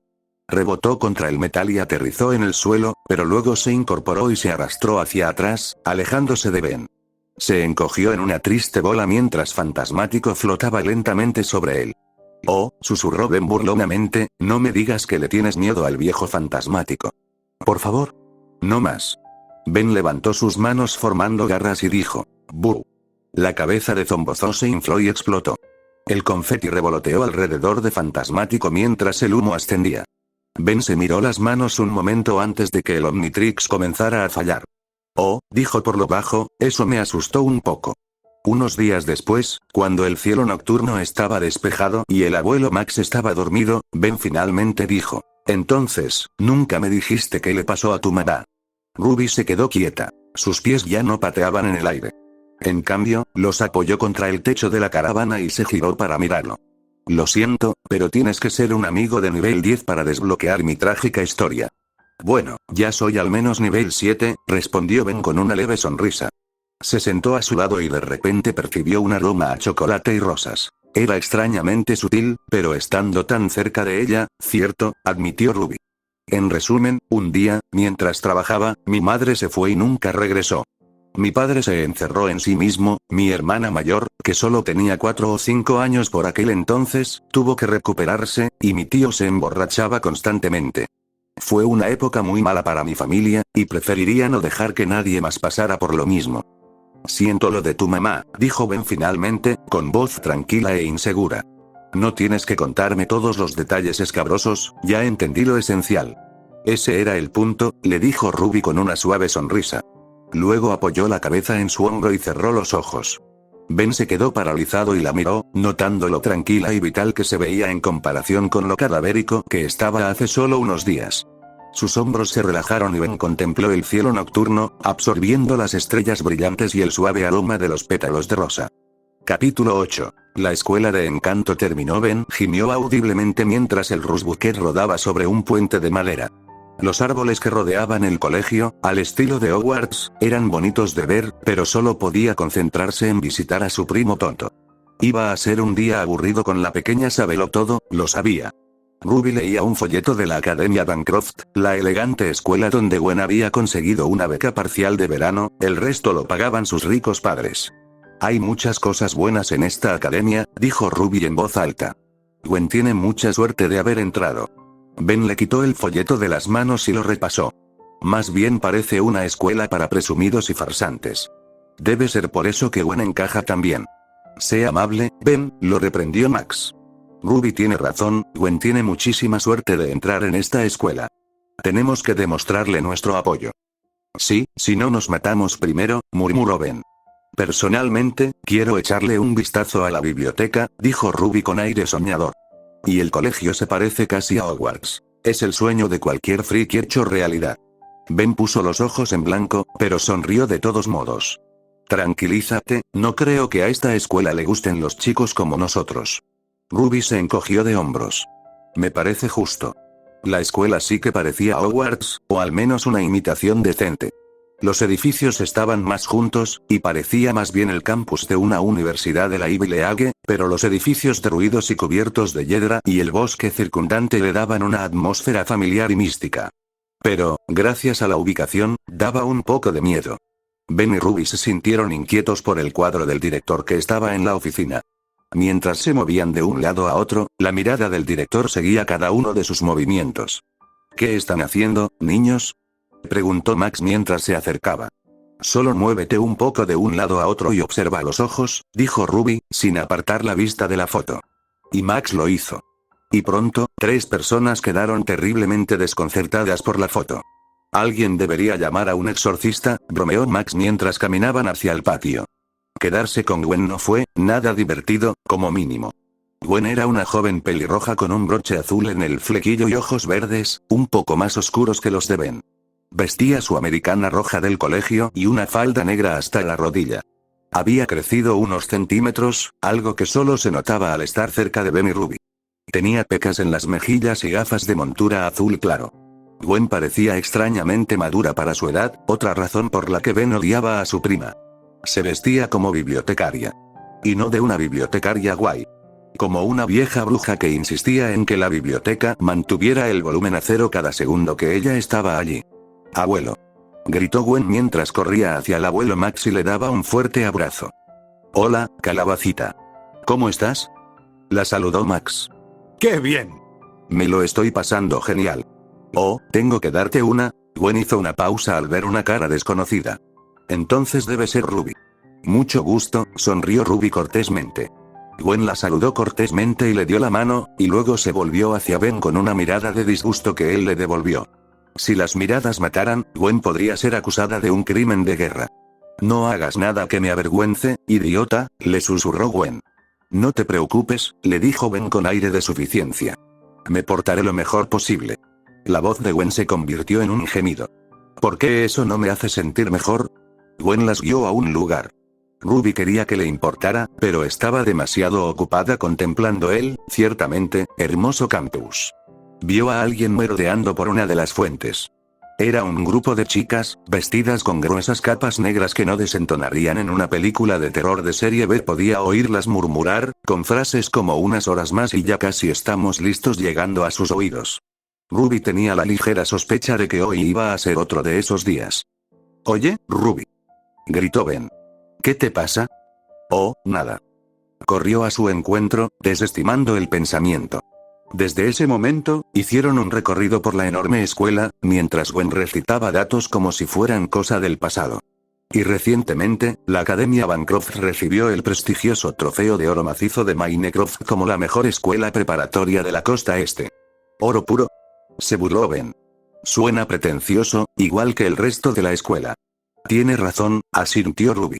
Rebotó contra el metal y aterrizó en el suelo, pero luego se incorporó y se arrastró hacia atrás, alejándose de Ben. Se encogió en una triste bola mientras Fantasmático flotaba lentamente sobre él. Oh, susurró Ben burlonamente, no me digas que le tienes miedo al viejo Fantasmático. Por favor. No más. Ben levantó sus manos formando garras y dijo, ¡bu! La cabeza de Zombozo se infló y explotó. El confeti revoloteó alrededor de Fantasmático mientras el humo ascendía. Ben se miró las manos un momento antes de que el Omnitrix comenzara a fallar. Oh, dijo por lo bajo, eso me asustó un poco. Unos días después, cuando el cielo nocturno estaba despejado y el abuelo Max estaba dormido, Ben finalmente dijo, entonces, nunca me dijiste qué le pasó a tu mamá. Ruby se quedó quieta. Sus pies ya no pateaban en el aire. En cambio, los apoyó contra el techo de la caravana y se giró para mirarlo. Lo siento, pero tienes que ser un amigo de nivel 10 para desbloquear mi trágica historia. Bueno, ya soy al menos nivel 7, respondió Ben con una leve sonrisa. Se sentó a su lado y de repente percibió un aroma a chocolate y rosas. Era extrañamente sutil, pero estando tan cerca de ella, cierto, admitió Ruby. En resumen, un día, mientras trabajaba, mi madre se fue y nunca regresó. Mi padre se encerró en sí mismo, mi hermana mayor, que solo tenía 4 o 5 años por aquel entonces, tuvo que recuperarse, y mi tío se emborrachaba constantemente. Fue una época muy mala para mi familia, y preferiría no dejar que nadie más pasara por lo mismo. Siento lo de tu mamá, dijo Ben finalmente, con voz tranquila e insegura. No tienes que contarme todos los detalles escabrosos, ya entendí lo esencial. Ese era el punto, le dijo Ruby con una suave sonrisa. Luego apoyó la cabeza en su hombro y cerró los ojos. Ben se quedó paralizado y la miró, notando lo tranquila y vital que se veía en comparación con lo cadavérico que estaba hace solo unos días. Sus hombros se relajaron y Ben contempló el cielo nocturno, absorbiendo las estrellas brillantes y el suave aroma de los pétalos de rosa. Capítulo 8. La escuela de encanto terminó. Ben gimió audiblemente mientras el Rusbucket rodaba sobre un puente de madera. Los árboles que rodeaban el colegio, al estilo de Hogwarts, eran bonitos de ver, pero solo podía concentrarse en visitar a su primo tonto. Iba a ser un día aburrido con la pequeña Sabelotodo, lo sabía. Ruby leía un folleto de la Academia Bancroft, la elegante escuela donde Gwen había conseguido una beca parcial de verano, el resto lo pagaban sus ricos padres. Hay muchas cosas buenas en esta academia, dijo Ruby en voz alta. Gwen tiene mucha suerte de haber entrado. Ben le quitó el folleto de las manos y lo repasó. Más bien parece una escuela para presumidos y farsantes. Debe ser por eso que Gwen encaja tan bien. Sé amable, Ben, lo reprendió Max. Ruby tiene razón, Gwen tiene muchísima suerte de entrar en esta escuela. Tenemos que demostrarle nuestro apoyo. Sí, si no nos matamos primero, murmuró Ben. Personalmente, quiero echarle un vistazo a la biblioteca, dijo Ruby con aire soñador. Y el colegio se parece casi a Hogwarts. Es el sueño de cualquier friki hecho realidad. Ben puso los ojos en blanco, pero sonrió de todos modos. Tranquilízate, no creo que a esta escuela le gusten los chicos como nosotros. Ruby se encogió de hombros. Me parece justo. La escuela sí que parecía Hogwarts, o al menos una imitación decente. Los edificios estaban más juntos, y parecía más bien el campus de una universidad de la Ivy League, pero los edificios derruidos y cubiertos de hiedra y el bosque circundante le daban una atmósfera familiar y mística. Pero, gracias a la ubicación, daba un poco de miedo. Ben y Ruby se sintieron inquietos por el cuadro del director que estaba en la oficina. Mientras se movían de un lado a otro, la mirada del director seguía cada uno de sus movimientos. ¿Qué están haciendo, niños?, preguntó Max mientras se acercaba. Solo muévete un poco de un lado a otro y observa los ojos, dijo Ruby, sin apartar la vista de la foto. Y Max lo hizo. Y pronto, 3 personas quedaron terriblemente desconcertadas por la foto. Alguien debería llamar a un exorcista, bromeó Max mientras caminaban hacia el patio. Quedarse con Gwen no fue nada divertido, como mínimo. Gwen era una joven pelirroja con un broche azul en el flequillo y ojos verdes, un poco más oscuros que los de Ben. Vestía su americana roja del colegio y una falda negra hasta la rodilla. Había crecido unos centímetros, algo que solo se notaba al estar cerca de Ben y Ruby. Tenía pecas en las mejillas y gafas de montura azul claro. Gwen parecía extrañamente madura para su edad, otra razón por la que Ben odiaba a su prima. Se vestía como bibliotecaria. Y no de una bibliotecaria guay. Como una vieja bruja que insistía en que la biblioteca mantuviera el volumen a 0 cada segundo que ella estaba allí. «Abuelo», gritó Gwen mientras corría hacia el abuelo Max y le daba un fuerte abrazo. «Hola, calabacita. ¿Cómo estás?», la saludó Max. ¡Qué bien! «Me lo estoy pasando genial». «Oh, tengo que darte una». Gwen hizo una pausa al ver una cara desconocida. «Entonces debe ser Ruby». «Mucho gusto», sonrió Ruby cortésmente. Gwen la saludó cortésmente y le dio la mano, y luego se volvió hacia Ben con una mirada de disgusto que él le devolvió. Si las miradas mataran, Gwen podría ser acusada de un crimen de guerra. «No hagas nada que me avergüence, idiota», le susurró Gwen. «No te preocupes», le dijo Ben con aire de suficiencia. «Me portaré lo mejor posible». La voz de Gwen se convirtió en un gemido. «¿Por qué eso no me hace sentir mejor?». Gwen las guió a un lugar. Ruby quería que le importara, pero estaba demasiado ocupada contemplando el, ciertamente, hermoso campus. Vio a alguien merodeando por una de las fuentes. Era un grupo de chicas, vestidas con gruesas capas negras que no desentonarían en una película de terror de serie B. Podía oírlas murmurar, con frases como «unas horas más y ya casi estamos listos» llegando a sus oídos. Ruby tenía la ligera sospecha de que hoy iba a ser otro de esos días. «Oye, Ruby», gritó Ben. «¿Qué te pasa?». «Oh, nada». Corrió a su encuentro, desestimando el pensamiento. Desde ese momento, hicieron un recorrido por la enorme escuela, mientras Gwen recitaba datos como si fueran cosa del pasado. Y recientemente, la Academia Bancroft recibió el prestigioso trofeo de oro macizo de Minecraft como la mejor escuela preparatoria de la costa este. «¿Oro puro?», se burló Ben. «Suena pretencioso, igual que el resto de la escuela». «Tiene razón», asintió Ruby.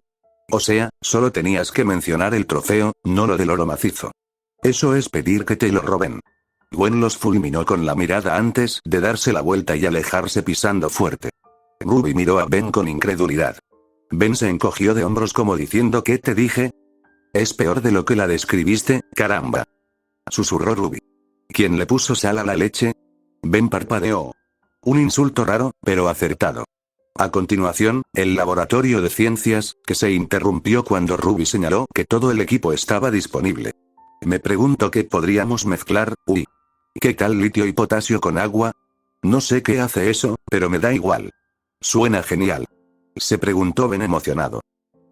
«O sea, solo tenías que mencionar el trofeo, no lo del oro macizo. Eso es pedir que te lo roben». Gwen los fulminó con la mirada antes de darse la vuelta y alejarse pisando fuerte. Ruby miró a Ben con incredulidad. Ben se encogió de hombros como diciendo «¿Qué te dije?». «Es peor de lo que la describiste, caramba», susurró Ruby. «¿Quién le puso sal a la leche?». Ben parpadeó. Un insulto raro, pero acertado. A continuación, el laboratorio de ciencias, que se interrumpió cuando Ruby señaló que todo el equipo estaba disponible. «Me pregunto qué podríamos mezclar, uy. ¿Qué tal litio y potasio con agua? No sé qué hace eso, pero me da igual». «Suena genial», se preguntó Ben emocionado.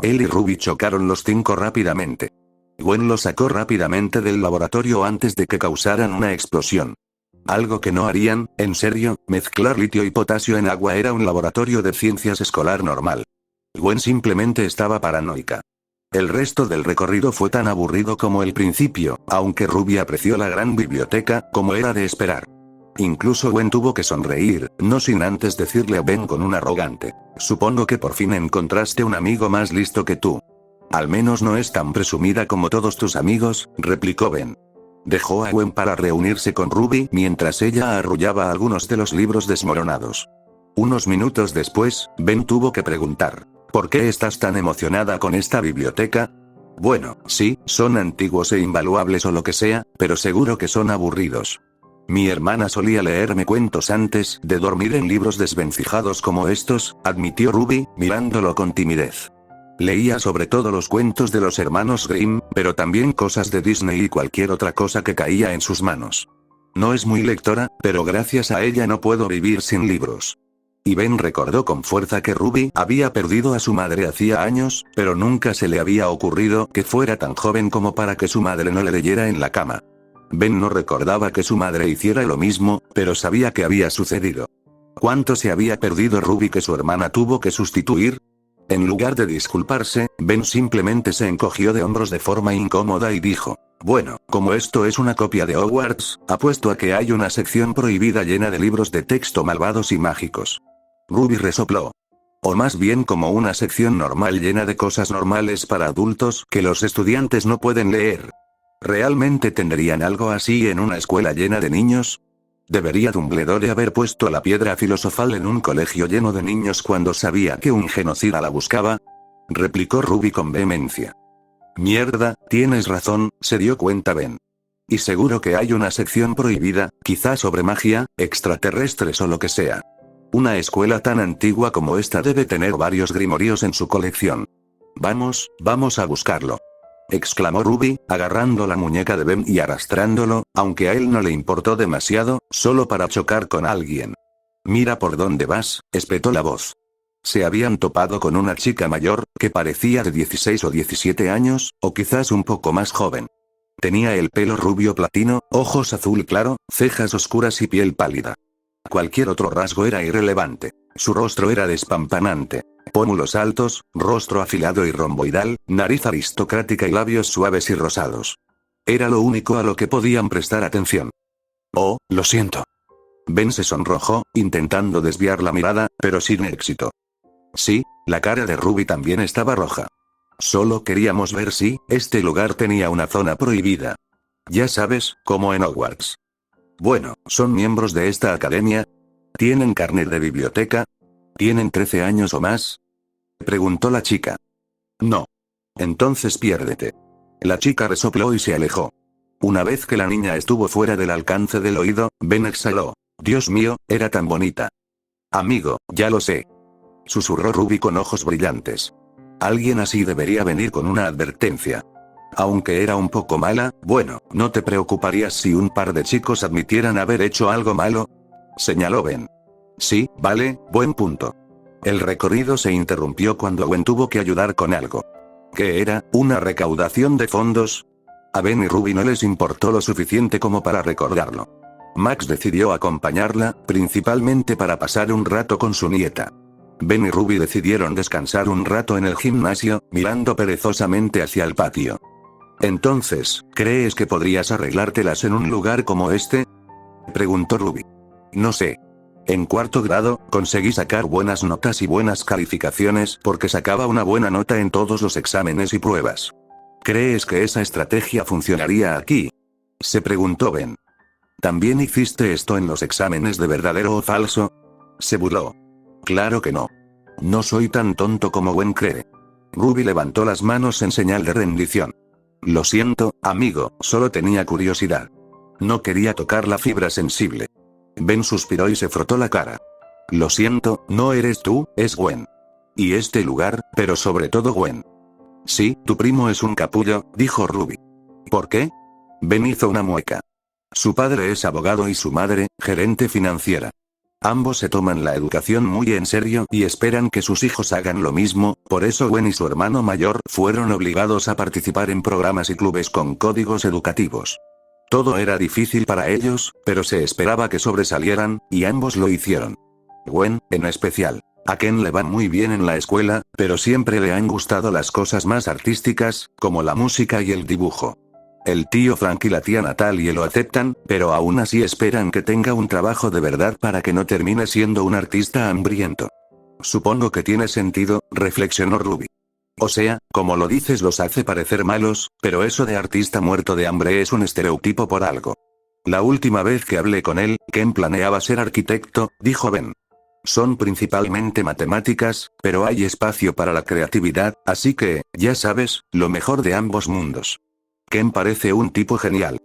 Él y Ruby chocaron los 5 rápidamente. Gwen lo sacó rápidamente del laboratorio antes de que causaran una explosión. Algo que no harían, en serio, mezclar litio y potasio en agua era un laboratorio de ciencias escolar normal. Gwen simplemente estaba paranoica. El resto del recorrido fue tan aburrido como el principio, aunque Ruby apreció la gran biblioteca, como era de esperar. Incluso Gwen tuvo que sonreír, no sin antes decirle a Ben con un arrogante: supongo que por fin encontraste un amigo más listo que tú. Al menos no es tan presumida como todos tus amigos, replicó Ben. Dejó a Gwen para reunirse con Ruby mientras ella arrullaba algunos de los libros desmoronados. Unos minutos después, Ben tuvo que preguntar: ¿por qué estás tan emocionada con esta biblioteca? Bueno, sí, son antiguos e invaluables o lo que sea, pero seguro que son aburridos. Mi hermana solía leerme cuentos antes de dormir en libros desvencijados como estos, admitió Ruby, mirándolo con timidez. Leía sobre todo los cuentos de los hermanos Grimm, pero también cosas de Disney y cualquier otra cosa que caía en sus manos. No es muy lectora, pero gracias a ella no puedo vivir sin libros. Y Ben recordó con fuerza que Ruby había perdido a su madre hacía años, pero nunca se le había ocurrido que fuera tan joven como para que su madre no le leyera en la cama. Ben no recordaba que su madre hiciera lo mismo, pero sabía que había sucedido. ¿Cuánto se había perdido Ruby que su hermana tuvo que sustituir? En lugar de disculparse, Ben simplemente se encogió de hombros de forma incómoda y dijo: bueno, como esto es una copia de Hogwarts, apuesto a que hay una sección prohibida llena de libros de texto malvados y mágicos. Ruby resopló. O más bien como una sección normal llena de cosas normales para adultos que los estudiantes no pueden leer. ¿Realmente tendrían algo así en una escuela llena de niños? ¿Debería Dumbledore haber puesto la piedra filosofal en un colegio lleno de niños cuando sabía que un genocida la buscaba? Replicó Ruby con vehemencia. Mierda, tienes razón, se dio cuenta Ben. Y seguro que hay una sección prohibida, quizá sobre magia, extraterrestres o lo que sea. Una escuela tan antigua como esta debe tener varios grimorios en su colección. Vamos a buscarlo, exclamó Ruby, agarrando la muñeca de Ben y arrastrándolo, aunque a él no le importó demasiado, solo para chocar con alguien. Mira por dónde vas, espetó la voz. Se habían topado con una chica mayor, que parecía de 16 o 17 años, o quizás un poco más joven. Tenía el pelo rubio platino, ojos azul claro, cejas oscuras y piel pálida. Cualquier otro rasgo era irrelevante. Su rostro era despampanante. Pómulos altos, rostro afilado y romboidal, nariz aristocrática y labios suaves y rosados. Era lo único a lo que podían prestar atención. Oh, lo siento. Ben se sonrojó, intentando desviar la mirada, pero sin éxito. Sí, la cara de Ruby también estaba roja. Solo queríamos ver si este lugar tenía una zona prohibida. Ya sabes, como en Hogwarts. Bueno, ¿son miembros de esta academia? ¿Tienen carnet de biblioteca? ¿Tienen 13 años o más? Preguntó la chica. No. Entonces piérdete. La chica resopló y se alejó. Una vez que la niña estuvo fuera del alcance del oído, Ben exhaló. Dios mío, era tan bonita. Amigo, ya lo sé. Susurró Ruby con ojos brillantes. Alguien así debería venir con una advertencia. Aunque era un poco mala, bueno, ¿no te preocuparías si un par de chicos admitieran haber hecho algo malo? Señaló Ben. Sí, vale, buen punto. El recorrido se interrumpió cuando Gwen tuvo que ayudar con algo. ¿Qué era? ¿Una recaudación de fondos? A Ben y Ruby no les importó lo suficiente como para recordarlo. Max decidió acompañarla, principalmente para pasar un rato con su nieta. Ben y Ruby decidieron descansar un rato en el gimnasio, mirando perezosamente hacia el patio. Entonces, ¿crees que podrías arreglártelas en un lugar como este? Preguntó Ruby. No sé. En cuarto grado, conseguí sacar buenas notas y buenas calificaciones porque sacaba una buena nota en todos los exámenes y pruebas. ¿Crees que esa estrategia funcionaría aquí? Se preguntó Ben. ¿También hiciste esto en los exámenes de verdadero o falso? Se burló. Claro que no. No soy tan tonto como Gwen cree. Ruby levantó las manos en señal de rendición. Lo siento, amigo, solo tenía curiosidad. No quería tocar la fibra sensible. Ben suspiró y se frotó la cara. Lo siento, no eres tú, es Gwen. Y este lugar, pero sobre todo Gwen. Sí, tu primo es un capullo, dijo Ruby. ¿Por qué? Ben hizo una mueca. Su padre es abogado y su madre, gerente financiera. Ambos se toman la educación muy en serio y esperan que sus hijos hagan lo mismo, por eso Gwen y su hermano mayor fueron obligados a participar en programas y clubes con códigos educativos. Todo era difícil para ellos, pero se esperaba que sobresalieran, y ambos lo hicieron. Gwen, en especial. A Ken le va muy bien en la escuela, pero siempre le han gustado las cosas más artísticas, como la música y el dibujo. El tío Frank y la tía Natalie lo aceptan, pero aún así esperan que tenga un trabajo de verdad para que no termine siendo un artista hambriento. Supongo que tiene sentido, reflexionó Ruby. O sea, como lo dices los hace parecer malos, pero eso de artista muerto de hambre es un estereotipo por algo. La última vez que hablé con él, Ken planeaba ser arquitecto, dijo Ben. Son principalmente matemáticas, pero hay espacio para la creatividad, así que, ya sabes, lo mejor de ambos mundos. Ken parece un tipo genial.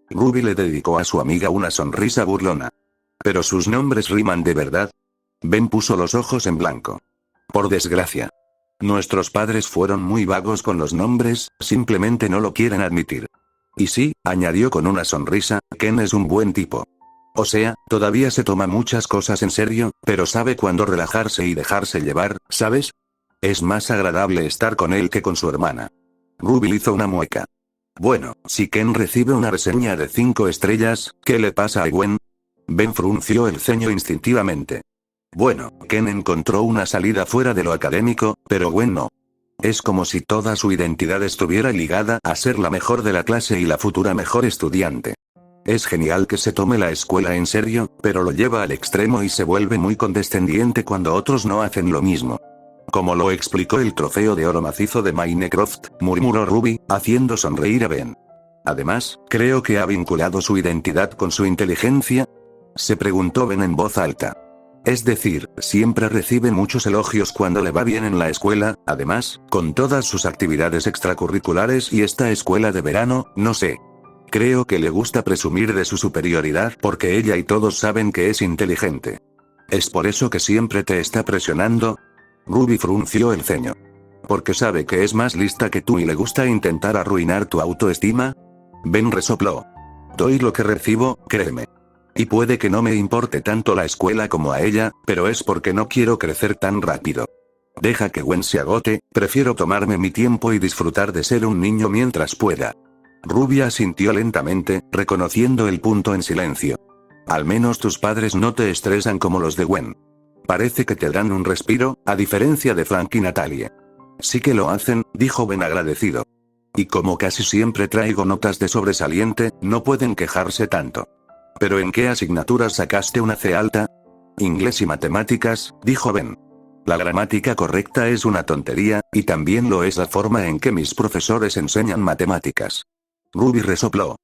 Ruby le dedicó a su amiga una sonrisa burlona. ¿Pero sus nombres riman de verdad? Ben puso los ojos en blanco. Por desgracia. Nuestros padres fueron muy vagos con los nombres, simplemente no lo quieren admitir. Y sí, añadió con una sonrisa, Ken es un buen tipo. O sea, todavía se toma muchas cosas en serio, pero sabe cuándo relajarse y dejarse llevar, ¿sabes? Es más agradable estar con él que con su hermana. Ruby hizo una mueca. Bueno, si Ken recibe una reseña de 5 estrellas, ¿qué le pasa a Gwen? Ben frunció el ceño instintivamente. Bueno, Ken encontró una salida fuera de lo académico, pero Gwen no. Es como si toda su identidad estuviera ligada a ser la mejor de la clase y la futura mejor estudiante. Es genial que se tome la escuela en serio, pero lo lleva al extremo y se vuelve muy condescendiente cuando otros no hacen lo mismo. Como lo explicó el trofeo de oro macizo de Minecraft, murmuró Ruby, haciendo sonreír a Ben. Además, creo que ha vinculado su identidad con su inteligencia. Se preguntó Ben en voz alta. Es decir, siempre recibe muchos elogios cuando le va bien en la escuela, además, con todas sus actividades extracurriculares y esta escuela de verano, no sé. Creo que le gusta presumir de su superioridad porque ella y todos saben que es inteligente. ¿Es por eso que siempre te está presionando? Ruby frunció el ceño. ¿Porque sabe que es más lista que tú y le gusta intentar arruinar tu autoestima? Ben resopló. Doy lo que recibo, créeme. Y puede que no me importe tanto la escuela como a ella, pero es porque no quiero crecer tan rápido. Deja que Gwen se agote, prefiero tomarme mi tiempo y disfrutar de ser un niño mientras pueda. Ruby asintió lentamente, reconociendo el punto en silencio. Al menos tus padres no te estresan como los de Gwen. Parece que te dan un respiro, a diferencia de Frank y Natalie. Sí que lo hacen, dijo Ben agradecido. Y como casi siempre traigo notas de sobresaliente, no pueden quejarse tanto. ¿Pero en qué asignaturas sacaste una C alta? Inglés y matemáticas, dijo Ben. La gramática correcta es una tontería, y también lo es la forma en que mis profesores enseñan matemáticas. Ruby resopló.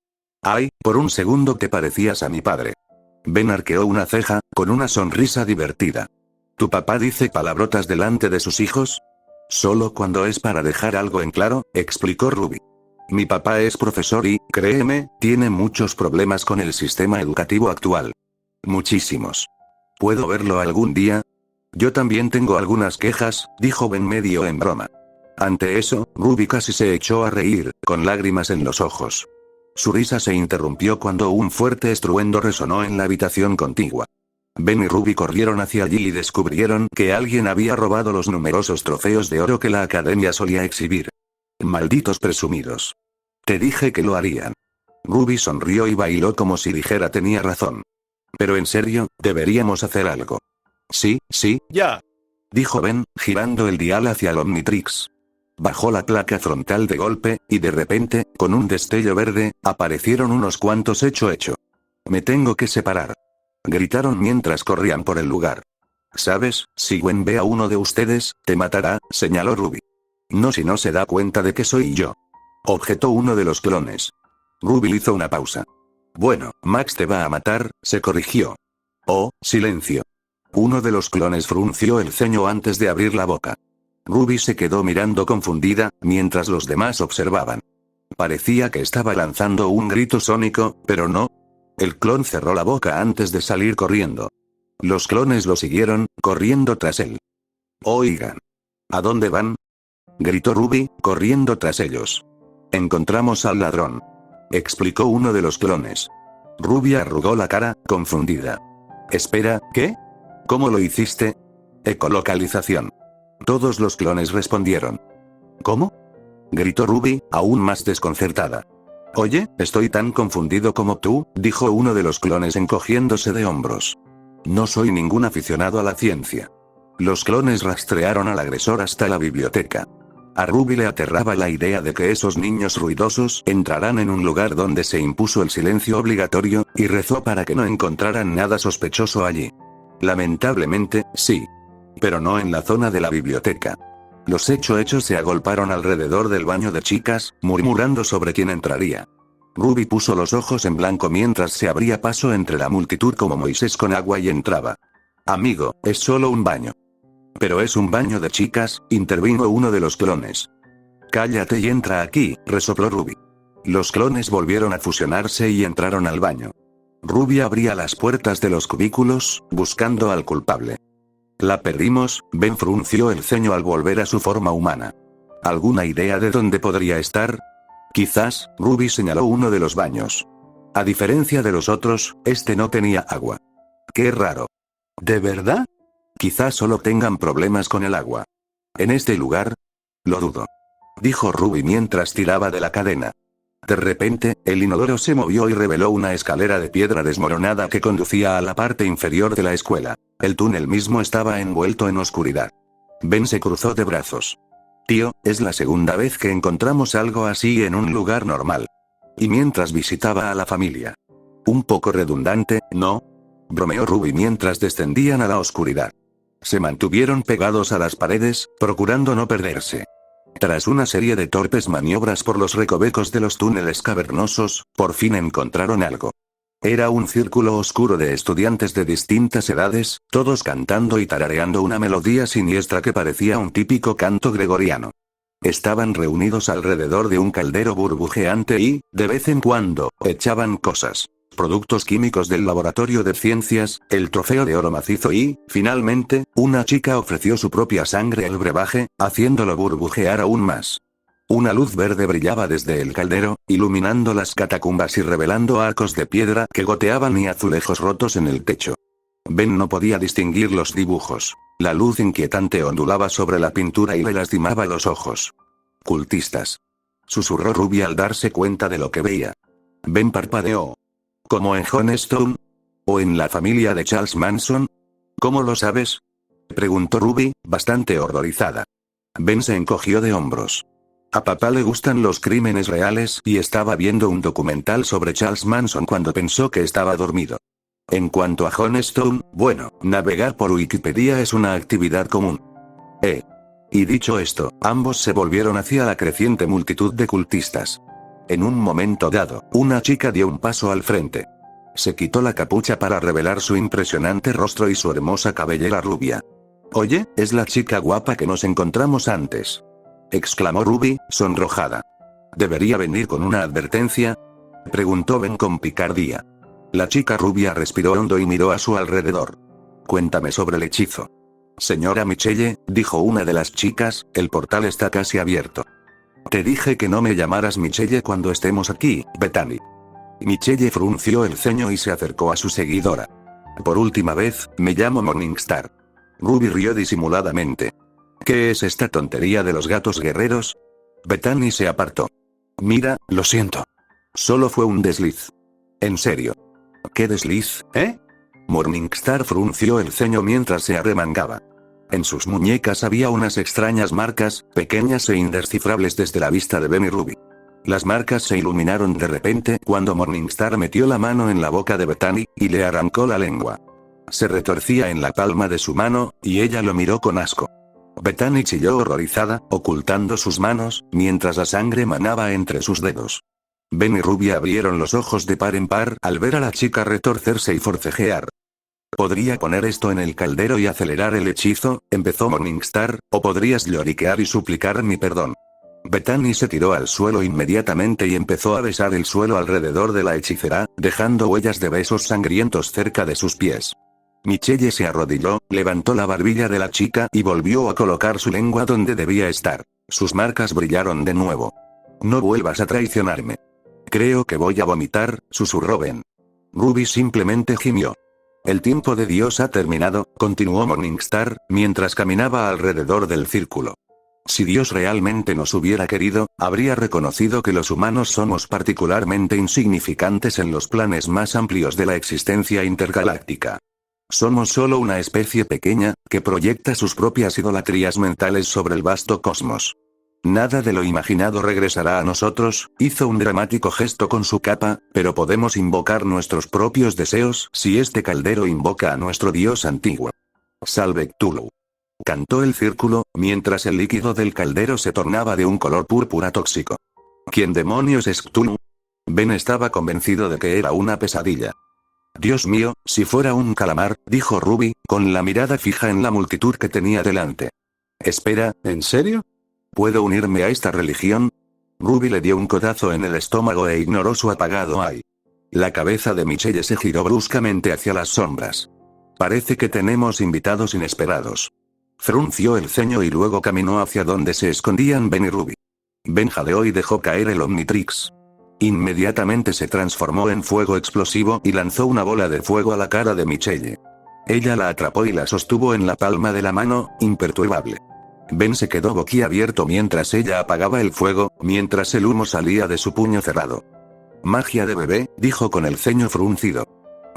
Ay, por un segundo te parecías a mi padre. Ben arqueó una ceja, con una sonrisa divertida. ¿Tu papá dice palabrotas delante de sus hijos? Solo cuando es para dejar algo en claro, explicó Ruby. Mi papá es profesor y, créeme, tiene muchos problemas con el sistema educativo actual. Muchísimos. ¿Puedo verlo algún día? Yo también tengo algunas quejas, dijo Ben medio en broma. Ante eso, Ruby casi se echó a reír, con lágrimas en los ojos. Su risa se interrumpió cuando un fuerte estruendo resonó en la habitación contigua. Ben y Ruby corrieron hacia allí y descubrieron que alguien había robado los numerosos trofeos de oro que la academia solía exhibir. Malditos presumidos. Te dije que lo harían. Ruby sonrió y bailó como si dijera tenía razón. Pero en serio, deberíamos hacer algo. Sí, Ya. dijo Ben, girando el dial hacia el Omnitrix. Bajó la placa frontal de golpe, y de repente, con un destello verde, aparecieron unos cuantos hecho. Me tengo que separar. Gritaron mientras corrían por el lugar. ¿Sabes? Si Gwen ve a uno de ustedes, te matará, señaló Ruby. No si no se da cuenta de que soy yo. Objetó uno de los clones. Ruby hizo una pausa. Bueno, Max te va a matar, se corrigió. Oh, silencio. Uno de los clones frunció el ceño antes de abrir la boca. Ruby se quedó mirando confundida, mientras los demás observaban. Parecía que estaba lanzando un grito sónico, pero no. El clon cerró la boca antes de salir corriendo. Los clones lo siguieron, corriendo tras él. Oigan. ¿A dónde van? Gritó Ruby, corriendo tras ellos. Encontramos al ladrón. Explicó uno de los clones. Ruby arrugó la cara, confundida. Espera, ¿qué? ¿Cómo lo hiciste? Ecolocalización. Todos los clones respondieron. ¿Cómo? Gritó Ruby, aún más desconcertada. Oye, estoy tan confundido como tú, dijo uno de los clones encogiéndose de hombros. No soy ningún aficionado a la ciencia. Los clones rastrearon al agresor hasta la biblioteca. A Ruby le aterraba la idea de que esos niños ruidosos entrarán en un lugar donde se impuso el silencio obligatorio, y rezó para que no encontraran nada sospechoso allí. Lamentablemente, sí. Pero no en la zona de la biblioteca. Los hechos se agolparon alrededor del baño de chicas, murmurando sobre quién entraría. Ruby puso los ojos en blanco mientras se abría paso entre la multitud como Moisés con agua y entraba. Amigo, es solo un baño. Pero es un baño de chicas, intervino uno de los clones. Cállate y entra aquí, resopló Ruby. Los clones volvieron a fusionarse y entraron al baño. Ruby abría las puertas de los cubículos, buscando al culpable. La perdimos, Ben frunció el ceño al volver a su forma humana. ¿Alguna idea de dónde podría estar? Quizás, Ruby señaló uno de los baños. A diferencia de los otros, este no tenía agua. Qué raro. ¿De verdad? Quizás solo tengan problemas con el agua. ¿En este lugar? Lo dudo. Dijo Ruby mientras tiraba de la cadena. De repente, el inodoro se movió y reveló una escalera de piedra desmoronada que conducía a la parte inferior de la escuela. El túnel mismo estaba envuelto en oscuridad. Ben se cruzó de brazos. Tío, es la segunda vez que encontramos algo así en un lugar normal. Y mientras visitaba a la familia. Un poco redundante, ¿no? Bromeó Ruby mientras descendían a la oscuridad. Se mantuvieron pegados a las paredes, procurando no perderse. Tras una serie de torpes maniobras por los recovecos de los túneles cavernosos, por fin encontraron algo. Era un círculo oscuro de estudiantes de distintas edades, todos cantando y tarareando una melodía siniestra que parecía un típico canto gregoriano. Estaban reunidos alrededor de un caldero burbujeante y, de vez en cuando, echaban cosas. Productos químicos del laboratorio de ciencias, el trofeo de oro macizo y, finalmente, una chica ofreció su propia sangre al brebaje, haciéndolo burbujear aún más. Una luz verde brillaba desde el caldero, iluminando las catacumbas y revelando arcos de piedra que goteaban y azulejos rotos en el techo. Ben no podía distinguir los dibujos. La luz inquietante ondulaba sobre la pintura y le lastimaba los ojos. Cultistas. Susurró Ruby al darse cuenta de lo que veía. Ben parpadeó. ¿Como en Johnstone? ¿O en la familia de Charles Manson? ¿Cómo lo sabes? Preguntó Ruby, bastante horrorizada. Ben se encogió de hombros. A papá le gustan los crímenes reales y estaba viendo un documental sobre Charles Manson cuando pensó que estaba dormido. En cuanto a Johnstone, bueno, navegar por Wikipedia es una actividad común. Y dicho esto, ambos se volvieron hacia la creciente multitud de cultistas. En un momento dado, una chica dio un paso al frente. Se quitó la capucha para revelar su impresionante rostro y su hermosa cabellera rubia. Oye, es la chica guapa que nos encontramos antes. Exclamó Ruby, sonrojada. ¿Debería venir con una advertencia? Preguntó Ben con picardía. La chica rubia respiró hondo y miró a su alrededor. Cuéntame sobre el hechizo. Señora Michelle, dijo una de las chicas, el portal está casi abierto. Te dije que no me llamaras Michelle cuando estemos aquí, Bethany. Michelle frunció el ceño y se acercó a su seguidora. Por última vez, me llamo Morningstar. Ruby rió disimuladamente. ¿Qué es esta tontería de los gatos guerreros? Bethany se apartó. Mira, lo siento. Solo fue un desliz. ¿En serio? ¿Qué desliz, Morningstar frunció el ceño mientras se arremangaba. En sus muñecas había unas extrañas marcas, pequeñas e indescifrables desde la vista de Ben y Ruby. Las marcas se iluminaron de repente cuando Morningstar metió la mano en la boca de Bethany, y le arrancó la lengua. Se retorcía en la palma de su mano, y ella lo miró con asco. Bethany chilló horrorizada, ocultando sus manos, mientras la sangre manaba entre sus dedos. Ben y Ruby abrieron los ojos de par en par al ver a la chica retorcerse y forcejear. ¿Podría poner esto en el caldero y acelerar el hechizo? Empezó Morningstar, o podrías lloriquear y suplicar mi perdón. Bethany se tiró al suelo inmediatamente y empezó a besar el suelo alrededor de la hechicera, dejando huellas de besos sangrientos cerca de sus pies. Michelle se arrodilló, levantó la barbilla de la chica y volvió a colocar su lengua donde debía estar. Sus marcas brillaron de nuevo. No vuelvas a traicionarme. Creo que voy a vomitar, susurró Ben. Ruby simplemente gimió. El tiempo de Dios ha terminado, continuó Morningstar, mientras caminaba alrededor del círculo. Si Dios realmente nos hubiera querido, habría reconocido que los humanos somos particularmente insignificantes en los planes más amplios de la existencia intergaláctica. Somos solo una especie pequeña, que proyecta sus propias idolatrías mentales sobre el vasto cosmos. Nada de lo imaginado regresará a nosotros, hizo un dramático gesto con su capa, pero podemos invocar nuestros propios deseos si este caldero invoca a nuestro dios antiguo. Salve Cthulhu. Cantó el círculo, mientras el líquido del caldero se tornaba de un color púrpura tóxico. ¿Quién demonios es Cthulhu? Ben estaba convencido de que era una pesadilla. Dios mío, si fuera un calamar, dijo Ruby, con la mirada fija en la multitud que tenía delante. Espera, ¿en serio? ¿Puedo unirme a esta religión? Ruby le dio un codazo en el estómago e ignoró su apagado ay. La cabeza de Michelle se giró bruscamente hacia las sombras. Parece que tenemos invitados inesperados. Frunció el ceño y luego caminó hacia donde se escondían Ben y Ruby. Ben jadeó y dejó caer el Omnitrix. Inmediatamente se transformó en fuego explosivo y lanzó una bola de fuego a la cara de Michelle. Ella la atrapó y la sostuvo en la palma de la mano, imperturbable. Ben se quedó boquiabierto mientras ella apagaba el fuego, mientras el humo salía de su puño cerrado. Magia de bebé, dijo con el ceño fruncido.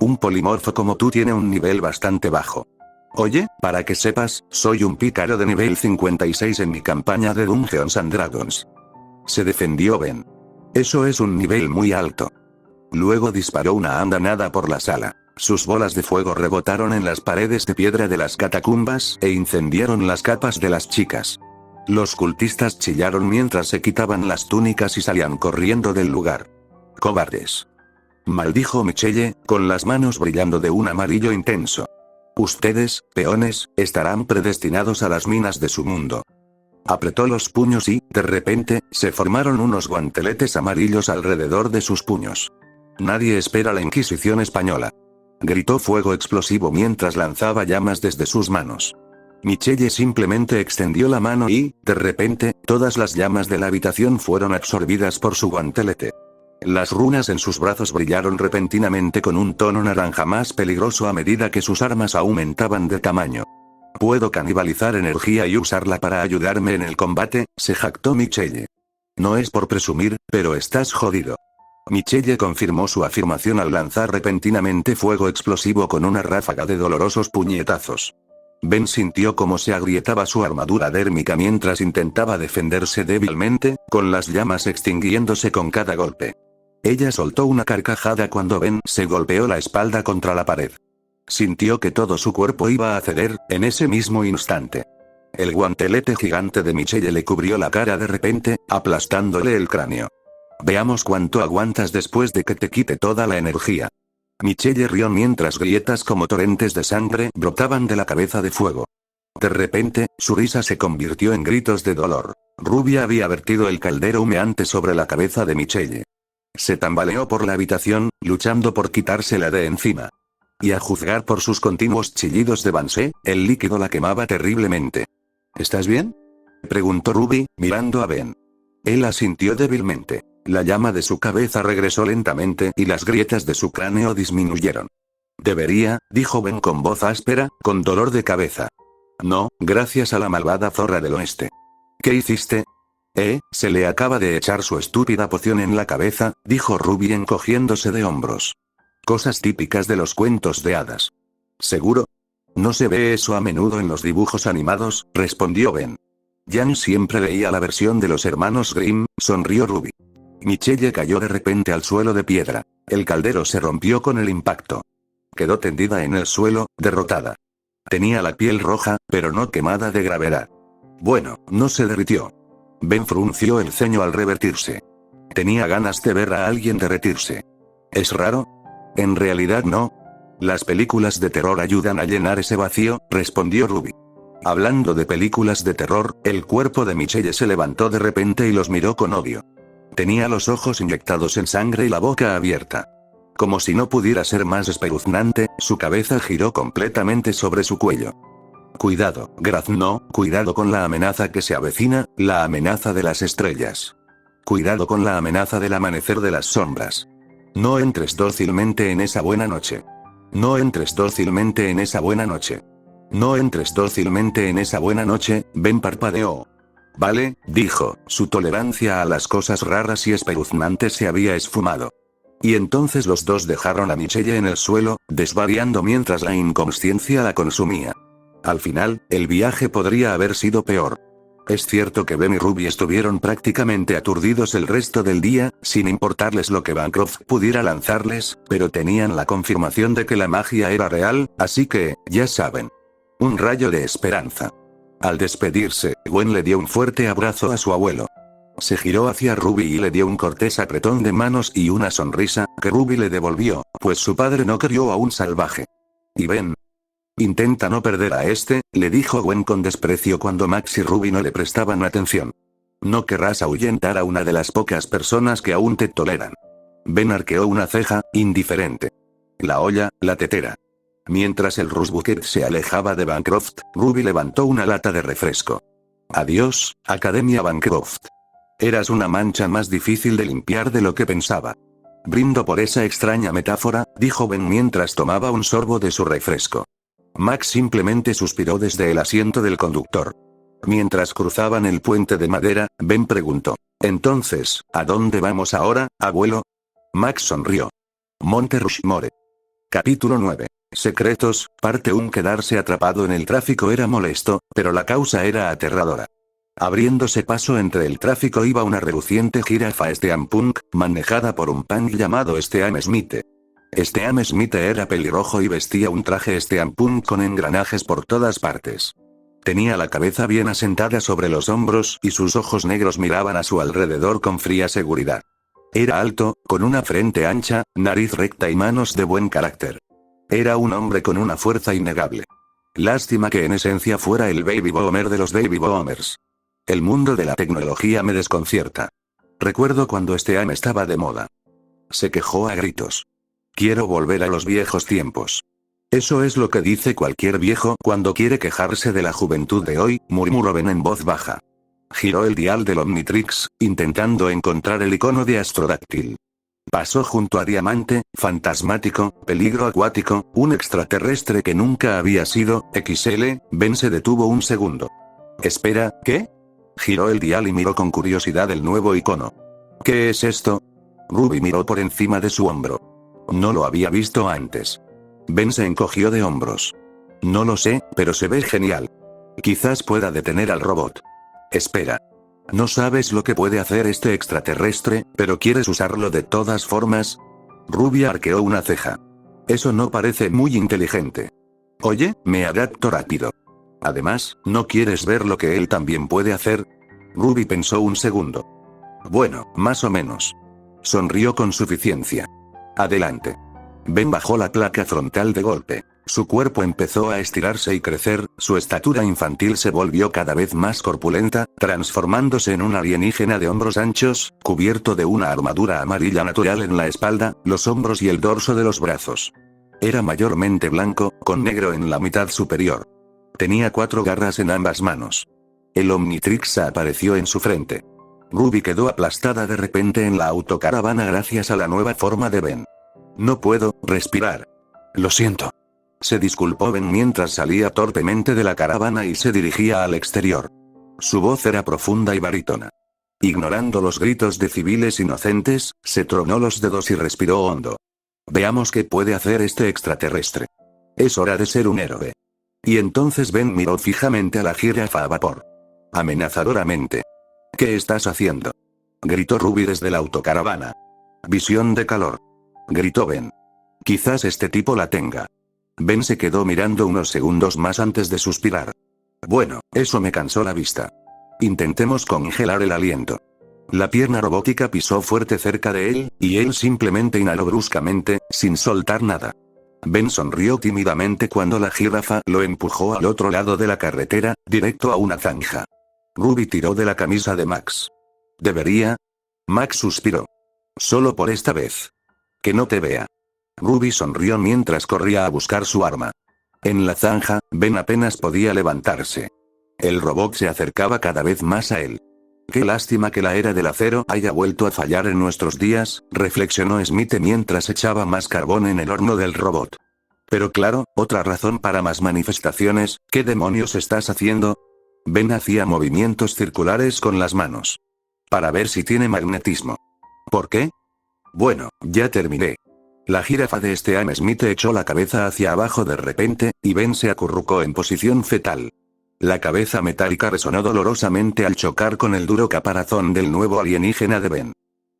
Un polimorfo como tú tiene un nivel bastante bajo. Oye, para que sepas, soy un pícaro de nivel 56 en mi campaña de Dungeons and Dragons. Se defendió Ben. Eso es un nivel muy alto. Luego disparó una andanada por la sala. Sus bolas de fuego rebotaron en las paredes de piedra de las catacumbas e incendiaron las capas de las chicas. Los cultistas chillaron mientras se quitaban las túnicas y salían corriendo del lugar. ¡Cobardes!, maldijo Michelle, con las manos brillando de un amarillo intenso. Ustedes, peones, estarán predestinados a las minas de su mundo. Apretó los puños y, de repente, se formaron unos guanteletes amarillos alrededor de sus puños. Nadie espera la Inquisición española. Gritó fuego explosivo mientras lanzaba llamas desde sus manos. Michelle simplemente extendió la mano y, de repente, todas las llamas de la habitación fueron absorbidas por su guantelete. Las runas en sus brazos brillaron repentinamente con un tono naranja más peligroso a medida que sus armas aumentaban de tamaño. Puedo canibalizar energía y usarla para ayudarme en el combate, se jactó Michelle. No es por presumir, pero estás jodido. Michelle confirmó su afirmación al lanzar repentinamente fuego explosivo con una ráfaga de dolorosos puñetazos. Ben sintió cómo se agrietaba su armadura dérmica mientras intentaba defenderse débilmente, con las llamas extinguiéndose con cada golpe. Ella soltó una carcajada cuando Ben se golpeó la espalda contra la pared. Sintió que todo su cuerpo iba a ceder, en ese mismo instante. El guantelete gigante de Michelle le cubrió la cara de repente, aplastándole el cráneo. Veamos cuánto aguantas después de que te quite toda la energía. Michelle rió mientras grietas como torrentes de sangre brotaban de la cabeza de fuego. De repente, su risa se convirtió en gritos de dolor. Ruby había vertido el caldero humeante sobre la cabeza de Michelle. Se tambaleó por la habitación, luchando por quitársela de encima. Y a juzgar por sus continuos chillidos de Banshee, el líquido la quemaba terriblemente. ¿Estás bien?, preguntó Ruby, mirando a Ben. Él asintió débilmente. La llama de su cabeza regresó lentamente y las grietas de su cráneo disminuyeron. Debería, dijo Ben con voz áspera, con dolor de cabeza. No, gracias a la malvada zorra del oeste. ¿Qué hiciste? Se le acaba de echar su estúpida poción en la cabeza, dijo Ruby encogiéndose de hombros. Cosas típicas de los cuentos de hadas. ¿Seguro? No se ve eso a menudo en los dibujos animados, respondió Ben. Jan siempre leía la versión de los hermanos Grimm, sonrió Ruby. Michelle cayó de repente al suelo de piedra. El caldero se rompió con el impacto. Quedó tendida en el suelo, derrotada. Tenía la piel roja, pero no quemada de gravedad. Bueno, no se derritió. Ben frunció el ceño al revertirse. Tenía ganas de ver a alguien derretirse. ¿Es raro? En realidad no. Las películas de terror ayudan a llenar ese vacío, respondió Ruby. Hablando de películas de terror, el cuerpo de Michelle se levantó de repente y los miró con odio. Tenía los ojos inyectados en sangre y la boca abierta. Como si no pudiera ser más espeluznante, su cabeza giró completamente sobre su cuello. Cuidado, Grazno, cuidado con la amenaza que se avecina, la amenaza de las estrellas. Cuidado con la amenaza del amanecer de las sombras. No entres dócilmente en esa buena noche. No entres dócilmente en esa buena noche. No entres dócilmente en esa buena noche, Ben parpadeó. Vale, dijo, su tolerancia a las cosas raras y espeluznantes se había esfumado. Y entonces los dos dejaron a Michelle en el suelo, desvariando mientras la inconsciencia la consumía. Al final, el viaje podría haber sido peor. Es cierto que Ben y Ruby estuvieron prácticamente aturdidos el resto del día, sin importarles lo que Bancroft pudiera lanzarles, pero tenían la confirmación de que la magia era real, así que, ya saben. Un rayo de esperanza. Al despedirse, Gwen le dio un fuerte abrazo a su abuelo. Se giró hacia Ruby y le dio un cortés apretón de manos y una sonrisa, que Ruby le devolvió, pues su padre no crió a un salvaje. Y Ben. Intenta no perder a este, le dijo Gwen con desprecio cuando Max y Ruby no le prestaban atención. No querrás ahuyentar a una de las pocas personas que aún te toleran. Ben arqueó una ceja, indiferente. La olla, la tetera. Mientras el Rusbucket se alejaba de Bancroft, Ruby levantó una lata de refresco. Adiós, Academia Bancroft. Eras una mancha más difícil de limpiar de lo que pensaba. Brindo por esa extraña metáfora, dijo Ben mientras tomaba un sorbo de su refresco. Max simplemente suspiró desde el asiento del conductor. Mientras cruzaban el puente de madera, Ben preguntó. Entonces, ¿a dónde vamos ahora, abuelo? Max sonrió. Monte Rushmore. Capítulo 9. Secretos, parte 1. Quedarse atrapado en el tráfico era molesto, pero la causa era aterradora. Abriéndose paso entre el tráfico iba una reluciente jirafa steampunk, manejada por un punk llamado Steam Smith. Steam Smith era pelirrojo y vestía un traje steampunk con engranajes por todas partes. Tenía la cabeza bien asentada sobre los hombros y sus ojos negros miraban a su alrededor con fría seguridad. Era alto, con una frente ancha, nariz recta y manos de buen carácter. Era un hombre con una fuerza innegable. Lástima que en esencia fuera el baby boomer de los baby boomers. El mundo de la tecnología me desconcierta. Recuerdo cuando Steam estaba de moda. Se quejó a gritos. Quiero volver a los viejos tiempos. Eso es lo que dice cualquier viejo cuando quiere quejarse de la juventud de hoy, murmuró Ben en voz baja. Giró el dial del Omnitrix, intentando encontrar el icono de Astrodáctil. Pasó junto a Diamante, Fantasmático, Peligro Acuático, un extraterrestre que nunca había sido, XL, Ben se detuvo un segundo. Espera, ¿qué? Giró el dial y miró con curiosidad el nuevo icono. ¿Qué es esto? Ruby miró por encima de su hombro. No lo había visto antes. Ben se encogió de hombros. No lo sé, pero se ve genial. Quizás pueda detener al robot. Espera. No sabes lo que puede hacer este extraterrestre, pero ¿quieres usarlo de todas formas? Ruby arqueó una ceja. Eso no parece muy inteligente. Oye, me adapto rápido. Además, ¿no quieres ver lo que él también puede hacer? Ruby pensó un segundo. Bueno, más o menos. Sonrió con suficiencia. Adelante. Ben bajó la placa frontal de golpe. Su cuerpo empezó a estirarse y crecer, su estatura infantil se volvió cada vez más corpulenta, transformándose en un alienígena de hombros anchos, cubierto de una armadura amarilla natural en la espalda, los hombros y el dorso de los brazos. Era mayormente blanco, con negro en la mitad superior. Tenía 4 garras en ambas manos. El Omnitrix apareció en su frente. Ruby quedó aplastada de repente en la autocaravana gracias a la nueva forma de Ben. No puedo respirar. Lo siento. Se disculpó Ben mientras salía torpemente de la caravana y se dirigía al exterior. Su voz era profunda y barítona. Ignorando los gritos de civiles inocentes, se tronó los dedos y respiró hondo. Veamos qué puede hacer este extraterrestre. Es hora de ser un héroe. Y entonces Ben miró fijamente a la jirafa a vapor. Amenazadoramente. ¿Qué estás haciendo? Gritó Ruby desde la autocaravana. Visión de calor. Gritó Ben. Quizás este tipo la tenga. Ben se quedó mirando unos segundos más antes de suspirar. Bueno, eso me cansó la vista. Intentemos congelar el aliento. La pierna robótica pisó fuerte cerca de él, y él simplemente inhaló bruscamente, sin soltar nada. Ben sonrió tímidamente cuando la jirafa lo empujó al otro lado de la carretera, directo a una zanja. Ruby tiró de la camisa de Max. ¿Debería? Max suspiró. Solo por esta vez. Que no te vea. Ruby sonrió mientras corría a buscar su arma. En la zanja, Ben apenas podía levantarse. El robot se acercaba cada vez más a él. Qué lástima que la era del acero haya vuelto a fallar en nuestros días, reflexionó Smith mientras echaba más carbón en el horno del robot. Pero claro, otra razón para más manifestaciones, ¿qué demonios estás haciendo? Ben hacía movimientos circulares con las manos. Para ver si tiene magnetismo. ¿Por qué? Bueno, ya terminé. La jirafa de Steam Smith echó la cabeza hacia abajo de repente, y Ben se acurrucó en posición fetal. La cabeza metálica resonó dolorosamente al chocar con el duro caparazón del nuevo alienígena de Ben.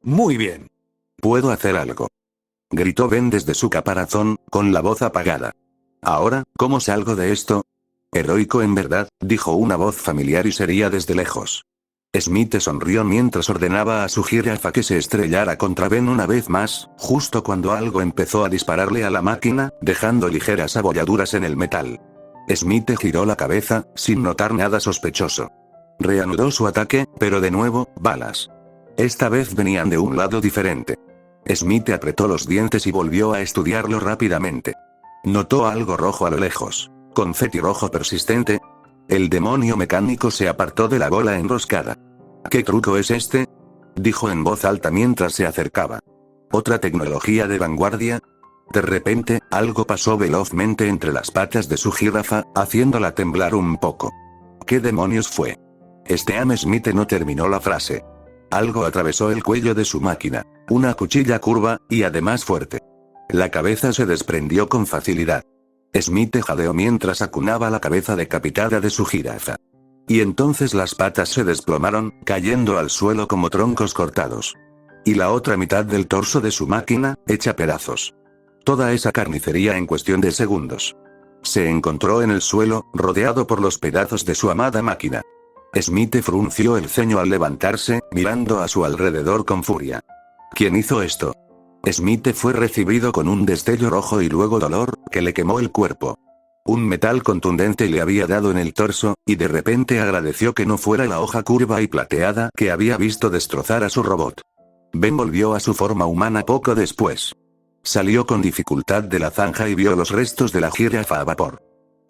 Muy bien. ¿Puedo hacer algo?, gritó Ben desde su caparazón, con la voz apagada. Ahora, ¿cómo salgo de esto? Heroico en verdad, dijo una voz familiar y seria desde lejos. Smith sonrió mientras ordenaba a su jirafa que se estrellara contra Ben una vez más, justo cuando algo empezó a dispararle a la máquina, dejando ligeras abolladuras en el metal. Smith giró la cabeza, sin notar nada sospechoso. Reanudó su ataque, pero de nuevo, balas. Esta vez venían de un lado diferente. Smith apretó los dientes y volvió a estudiarlo rápidamente. Notó algo rojo a lo lejos. Confeti rojo persistente. El demonio mecánico se apartó de la bola enroscada. ¿Qué truco es este?, dijo en voz alta mientras se acercaba. ¿Otra tecnología de vanguardia? De repente, algo pasó velozmente entre las patas de su jirafa, haciéndola temblar un poco. ¿Qué demonios fue? Steam Smith no terminó la frase. Algo atravesó el cuello de su máquina. Una cuchilla curva, y además fuerte. La cabeza se desprendió con facilidad. Smith jadeó mientras acunaba la cabeza decapitada de su jirafa. Y entonces las patas se desplomaron, cayendo al suelo como troncos cortados. Y la otra mitad del torso de su máquina, hecha pedazos. Toda esa carnicería en cuestión de segundos. Se encontró en el suelo, rodeado por los pedazos de su amada máquina. Smith frunció el ceño al levantarse, mirando a su alrededor con furia. ¿Quién hizo esto? Smith fue recibido con un destello rojo y luego dolor, que le quemó el cuerpo. Un metal contundente le había dado en el torso, y de repente agradeció que no fuera la hoja curva y plateada que había visto destrozar a su robot. Ben volvió a su forma humana poco después. Salió con dificultad de la zanja y vio los restos de la jirafa a vapor.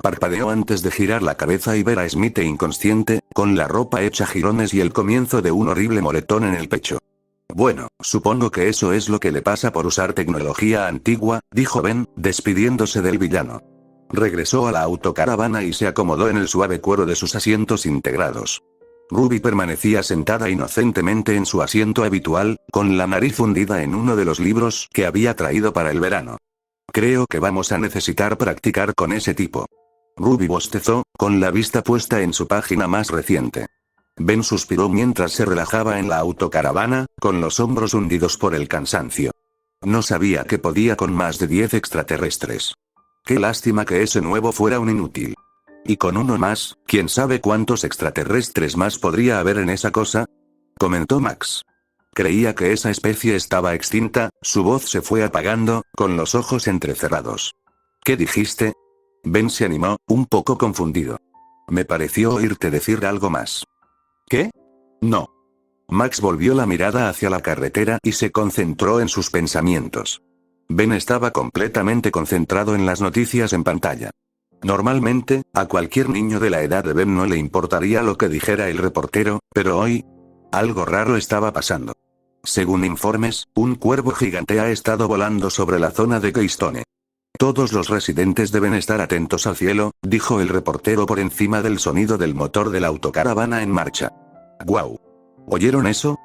Parpadeó antes de girar la cabeza y ver a Smith inconsciente, con la ropa hecha jirones y el comienzo de un horrible moretón en el pecho. Bueno, supongo que eso es lo que le pasa por usar tecnología antigua, dijo Ben, despidiéndose del villano. Regresó a la autocaravana y se acomodó en el suave cuero de sus asientos integrados. Ruby permanecía sentada inocentemente en su asiento habitual, con la nariz hundida en uno de los libros que había traído para el verano. Creo que vamos a necesitar practicar con ese tipo. Ruby bostezó, con la vista puesta en su página más reciente. Ben suspiró mientras se relajaba en la autocaravana, con los hombros hundidos por el cansancio. No sabía que podía con más de 10 extraterrestres. Qué lástima que ese nuevo fuera un inútil. Y con uno más, ¿quién sabe cuántos extraterrestres más podría haber en esa cosa?, comentó Max. Creía que esa especie estaba extinta, su voz se fue apagando, con los ojos entrecerrados. ¿Qué dijiste? Ben se animó, un poco confundido. Me pareció oírte decir algo más. ¿Qué? No. Max volvió la mirada hacia la carretera y se concentró en sus pensamientos. Ben estaba completamente concentrado en las noticias en pantalla. Normalmente, a cualquier niño de la edad de Ben no le importaría lo que dijera el reportero, pero hoy, algo raro estaba pasando. Según informes, un cuervo gigante ha estado volando sobre la zona de Keystone. Todos los residentes deben estar atentos al cielo, dijo el reportero por encima del sonido del motor de la autocaravana en marcha. «¡Guau! ¿Oyeron eso?»,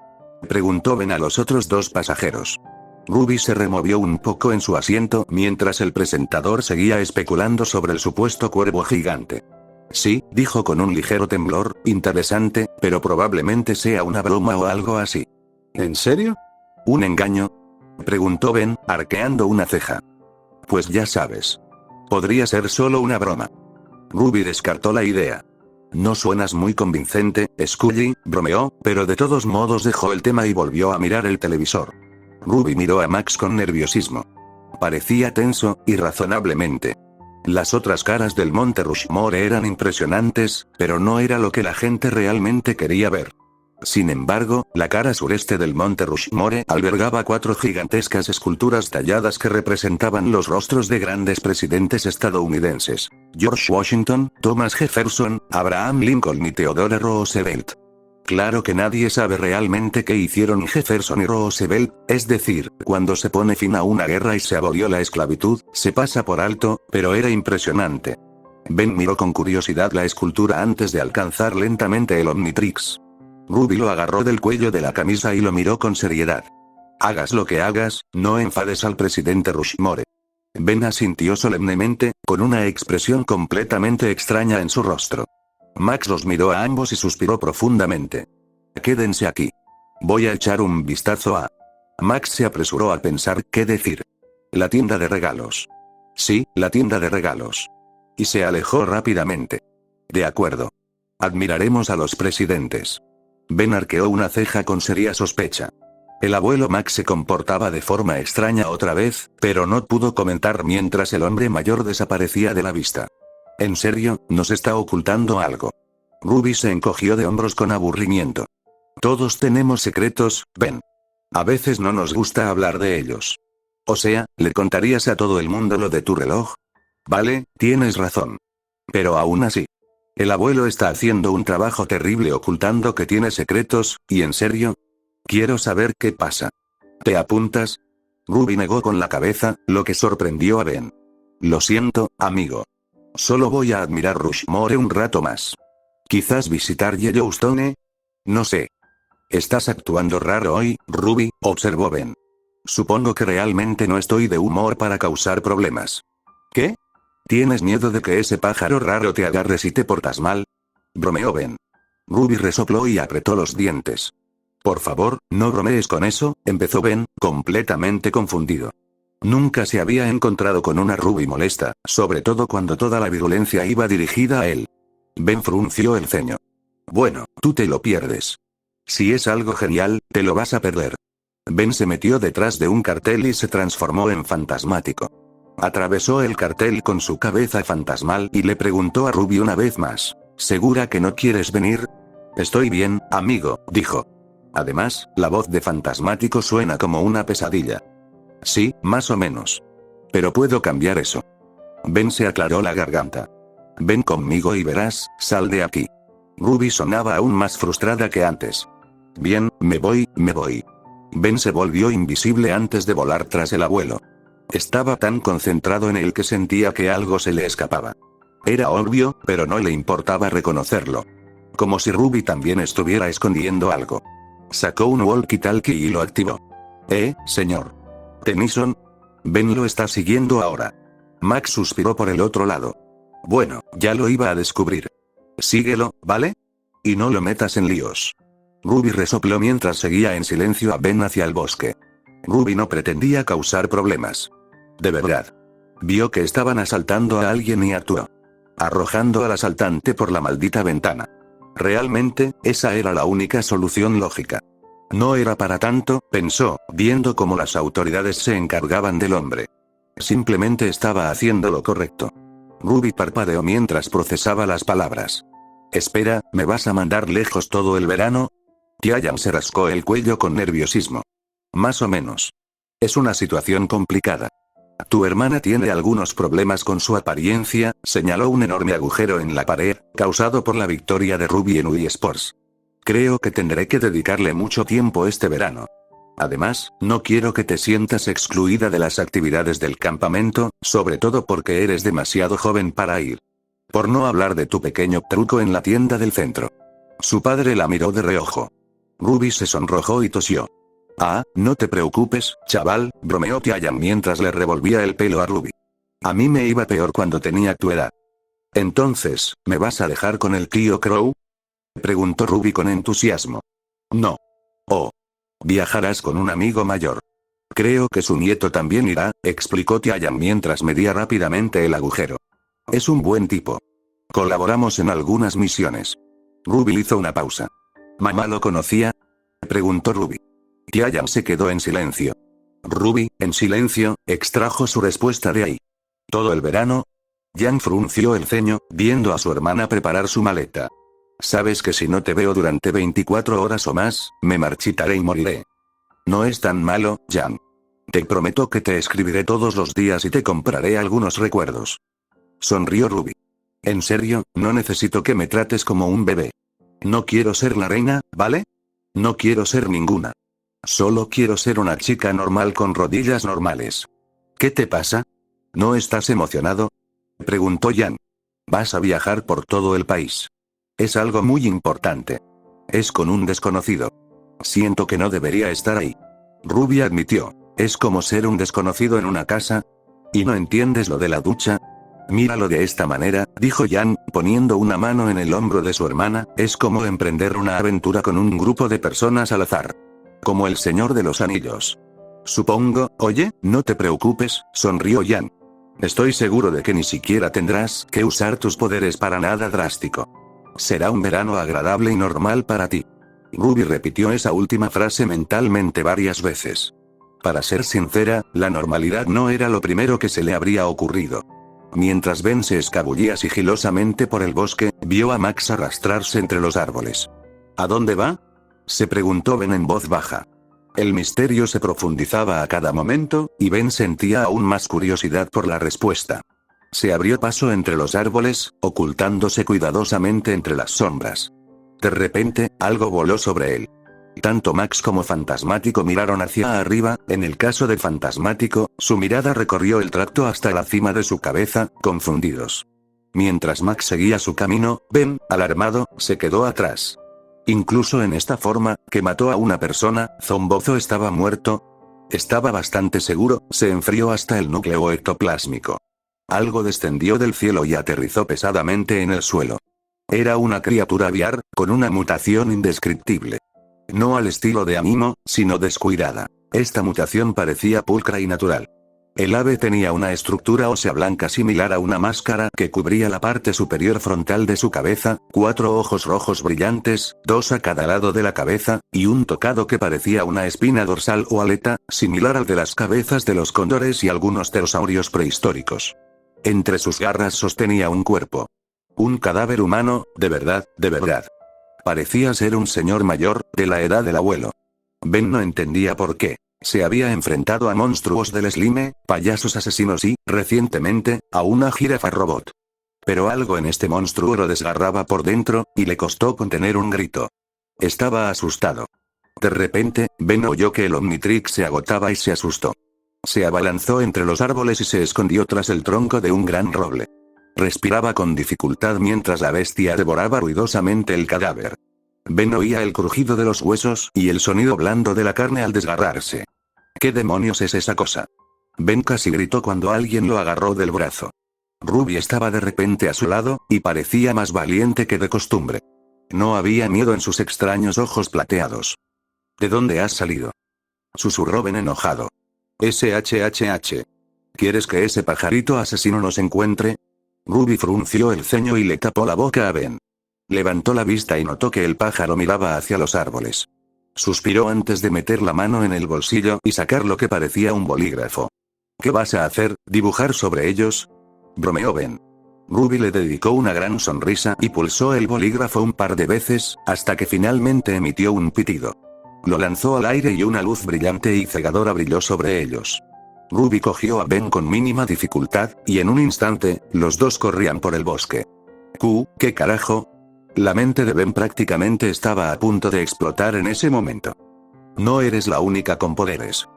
preguntó Ben a los otros dos pasajeros. Ruby se removió un poco en su asiento mientras el presentador seguía especulando sobre el supuesto cuervo gigante. Sí, dijo con un ligero temblor, interesante, pero probablemente sea una broma o algo así. ¿En serio? ¿Un engaño?, preguntó Ben, arqueando una ceja. Pues ya sabes. Podría ser solo una broma. Ruby descartó la idea. No suenas muy convincente, Scully, bromeó, pero de todos modos dejó el tema y volvió a mirar el televisor. Ruby miró a Max con nerviosismo. Parecía tenso, irrazonablemente. Las otras caras del Monte Rushmore eran impresionantes, pero no era lo que la gente realmente quería ver. Sin embargo, la cara sureste del Monte Rushmore albergaba 4 gigantescas esculturas talladas que representaban los rostros de grandes presidentes estadounidenses: George Washington, Thomas Jefferson, Abraham Lincoln y Theodore Roosevelt. Claro que nadie sabe realmente qué hicieron Jefferson y Roosevelt, es decir, cuando se pone fin a una guerra y se abolió la esclavitud, se pasa por alto, pero era impresionante. Ben miró con curiosidad la escultura antes de alcanzar lentamente el Omnitrix. Ruby lo agarró del cuello de la camisa y lo miró con seriedad. Hagas lo que hagas, no enfades al presidente Rushmore. Ben asintió solemnemente, con una expresión completamente extraña en su rostro. Max los miró a ambos y suspiró profundamente. Quédense aquí. Voy a echar un vistazo a... Max se apresuró a pensar qué decir. La tienda de regalos. Sí, la tienda de regalos. Y se alejó rápidamente. De acuerdo. Admiraremos a los presidentes. Ben arqueó una ceja con seria sospecha. El abuelo Max se comportaba de forma extraña otra vez, pero no pudo comentar mientras el hombre mayor desaparecía de la vista. ¿En serio, nos está ocultando algo? Ruby se encogió de hombros con aburrimiento. Todos tenemos secretos, Ben. A veces no nos gusta hablar de ellos. O sea, ¿le contarías a todo el mundo lo de tu reloj? Vale, tienes razón. Pero aún así. El abuelo está haciendo un trabajo terrible ocultando que tiene secretos, ¿y en serio? Quiero saber qué pasa. ¿Te apuntas? Ruby negó con la cabeza, lo que sorprendió a Ben. Lo siento, amigo. Solo voy a admirar Rushmore un rato más. Quizás visitar Yellowstone. No sé. Estás actuando raro hoy, Ruby, observó Ben. Supongo que realmente no estoy de humor para causar problemas. ¿Qué? ¿Tienes miedo de que ese pájaro raro te agarre si te portas mal? Bromeó Ben. Ruby resopló y apretó los dientes. Por favor, no bromees con eso, empezó Ben, completamente confundido. Nunca se había encontrado con una Ruby molesta, sobre todo cuando toda la virulencia iba dirigida a él. Ben frunció el ceño. Bueno, tú te lo pierdes. Si es algo genial, te lo vas a perder. Ben se metió detrás de un cartel y se transformó en fantasmático. Atravesó el cartel con su cabeza fantasmal y le preguntó a Ruby una vez más. ¿Segura que no quieres venir? Estoy bien, amigo, dijo. Además, la voz de fantasmático suena como una pesadilla. Sí, más o menos. Pero puedo cambiar eso. Ben se aclaró la garganta. Ven conmigo y verás, sal de aquí. Ruby sonaba aún más frustrada que antes. Bien, me voy. Ben se volvió invisible antes de volar tras el abuelo. Estaba tan concentrado en él que sentía que algo se le escapaba. Era obvio, pero no le importaba reconocerlo. Como si Ruby también estuviera escondiendo algo. Sacó un walkie-talkie y lo activó. Señor. Tennyson. Ben lo está siguiendo ahora. Max suspiró por el otro lado. Bueno, ya lo iba a descubrir. Síguelo, ¿vale? Y no lo metas en líos. Ruby resopló mientras seguía en silencio a Ben hacia el bosque. Ruby no pretendía causar problemas. De verdad. Vio que estaban asaltando a alguien y actuó. Arrojando al asaltante por la maldita ventana. Realmente, esa era la única solución lógica. No era para tanto, pensó, viendo cómo las autoridades se encargaban del hombre. Simplemente estaba haciendo lo correcto. Ruby parpadeó mientras procesaba las palabras. Espera, ¿me vas a mandar lejos todo el verano? Tiayan se rascó el cuello con nerviosismo. Más o menos. Es una situación complicada. Tu hermana tiene algunos problemas con su apariencia, señaló un enorme agujero en la pared, causado por la victoria de Ruby en Wii Sports. Creo que tendré que dedicarle mucho tiempo este verano. Además, no quiero que te sientas excluida de las actividades del campamento, sobre todo porque eres demasiado joven para ir. Por no hablar de tu pequeño truco en la tienda del centro. Su padre la miró de reojo. Ruby se sonrojó y tosió. Ah, no te preocupes, chaval, bromeó Tiayan mientras le revolvía el pelo a Ruby. A mí me iba peor cuando tenía tu edad. Entonces, ¿me vas a dejar con el tío Crow? Preguntó Ruby con entusiasmo. No. Oh. Viajarás con un amigo mayor. Creo que su nieto también irá, explicó Tiayan mientras medía rápidamente el agujero. Es un buen tipo. Colaboramos en algunas misiones. Ruby hizo una pausa. ¿Mamá lo conocía? Preguntó Ruby. Tiayan se quedó en silencio. Ruby, en silencio, extrajo su respuesta de ahí. ¿Todo el verano? Jan frunció el ceño, viendo a su hermana preparar su maleta. Sabes que si no te veo durante 24 horas o más, me marchitaré y moriré. No es tan malo, Jan. Te prometo que te escribiré todos los días y te compraré algunos recuerdos. Sonrió Ruby. En serio, no necesito que me trates como un bebé. No quiero ser la reina, ¿vale? No quiero ser ninguna. Solo quiero ser una chica normal con rodillas normales. ¿Qué te pasa? ¿No estás emocionado? Preguntó Jan. Vas a viajar por todo el país. Es algo muy importante. Es con un desconocido. Siento que no debería estar ahí. Ruby admitió. Es como ser un desconocido en una casa. ¿Y no entiendes lo de la ducha? Míralo de esta manera, dijo Jan, poniendo una mano en el hombro de su hermana, es como emprender una aventura con un grupo de personas al azar. Como el Señor de los Anillos. Supongo, oye, no te preocupes, sonrió Jan. Estoy seguro de que ni siquiera tendrás que usar tus poderes para nada drástico. Será un verano agradable y normal para ti. Ruby repitió esa última frase mentalmente varias veces. Para ser sincera, la normalidad no era lo primero que se le habría ocurrido. Mientras Ben se escabullía sigilosamente por el bosque, vio a Max arrastrarse entre los árboles. ¿A dónde va? Se preguntó Ben en voz baja. El misterio se profundizaba a cada momento, y Ben sentía aún más curiosidad por la respuesta. Se abrió paso entre los árboles, ocultándose cuidadosamente entre las sombras. De repente, algo voló sobre él. Tanto Max como Fantasmático miraron hacia arriba, en el caso de Fantasmático, su mirada recorrió el tracto hasta la cima de su cabeza, confundidos. Mientras Max seguía su camino, Ben, alarmado, se quedó atrás. Incluso en esta forma, que mató a una persona, Zombozo estaba muerto. Estaba bastante seguro, se enfrió hasta el núcleo ectoplásmico. Algo descendió del cielo y aterrizó pesadamente en el suelo. Era una criatura aviar, con una mutación indescriptible. No al estilo de Amimo, sino descuidada. Esta mutación parecía pulcra y natural. El ave tenía una estructura ósea blanca similar a una máscara que cubría la parte superior frontal de su cabeza, 4 ojos rojos brillantes, 2 a cada lado de la cabeza, y un tocado que parecía una espina dorsal o aleta, similar al de las cabezas de los cóndores y algunos pterosaurios prehistóricos. Entre sus garras sostenía un cuerpo. Un cadáver humano, de verdad, de verdad. Parecía ser un señor mayor, de la edad del abuelo. Ben no entendía por qué. Se había enfrentado a monstruos del Slime, payasos asesinos y, recientemente, a una jirafa robot. Pero algo en este monstruo lo desgarraba por dentro, y le costó contener un grito. Estaba asustado. De repente, Ben oyó que el Omnitrix se agotaba y se asustó. Se abalanzó entre los árboles y se escondió tras el tronco de un gran roble. Respiraba con dificultad mientras la bestia devoraba ruidosamente el cadáver. Ben oía el crujido de los huesos y el sonido blando de la carne al desgarrarse. ¿Qué demonios es esa cosa? Ben casi gritó cuando alguien lo agarró del brazo. Ruby estaba de repente a su lado, y parecía más valiente que de costumbre. No había miedo en sus extraños ojos plateados. ¿De dónde has salido? Susurró Ben enojado. SHHH. ¿Quieres que ese pajarito asesino nos encuentre? Ruby frunció el ceño y le tapó la boca a Ben. Levantó la vista y notó que el pájaro miraba hacia los árboles. Suspiró antes de meter la mano en el bolsillo y sacar lo que parecía un bolígrafo. ¿Qué vas a hacer, dibujar sobre ellos? Bromeó Ben. Ruby le dedicó una gran sonrisa y pulsó el bolígrafo un par de veces, hasta que finalmente emitió un pitido. Lo lanzó al aire y una luz brillante y cegadora brilló sobre ellos. Ruby cogió a Ben con mínima dificultad, y en un instante, los dos corrían por el bosque. ¿Qué carajo? La mente de Ben prácticamente estaba a punto de explotar en ese momento. No eres la única con poderes.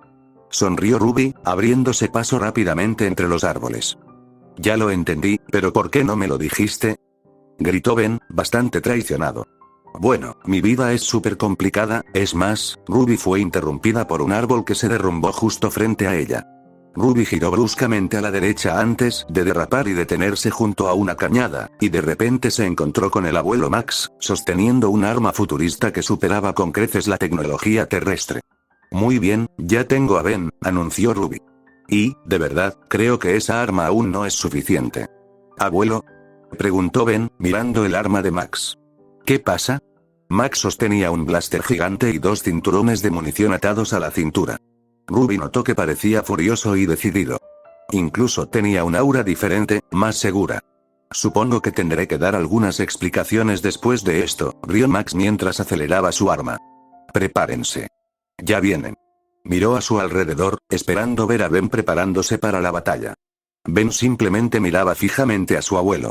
Sonrió Ruby, abriéndose paso rápidamente entre los árboles. Ya lo entendí, pero ¿por qué no me lo dijiste? Gritó Ben, bastante traicionado. Bueno, mi vida es súper complicada, es más, Ruby fue interrumpida por un árbol que se derrumbó justo frente a ella. Ruby giró bruscamente a la derecha antes de derrapar y detenerse junto a una cañada, y de repente se encontró con el abuelo Max, sosteniendo un arma futurista que superaba con creces la tecnología terrestre. Muy bien, ya tengo a Ben, anunció Ruby. Y, de verdad, creo que esa arma aún no es suficiente. ¿Abuelo? Preguntó Ben, mirando el arma de Max. ¿Qué pasa? Max sostenía un blaster gigante y 2 cinturones de munición atados a la cintura. Ruby notó que parecía furioso y decidido. Incluso tenía un aura diferente, más segura. Supongo que tendré que dar algunas explicaciones después de esto, rió Max mientras aceleraba su arma. Prepárense. Ya vienen. Miró a su alrededor, esperando ver a Ben preparándose para la batalla. Ben simplemente miraba fijamente a su abuelo.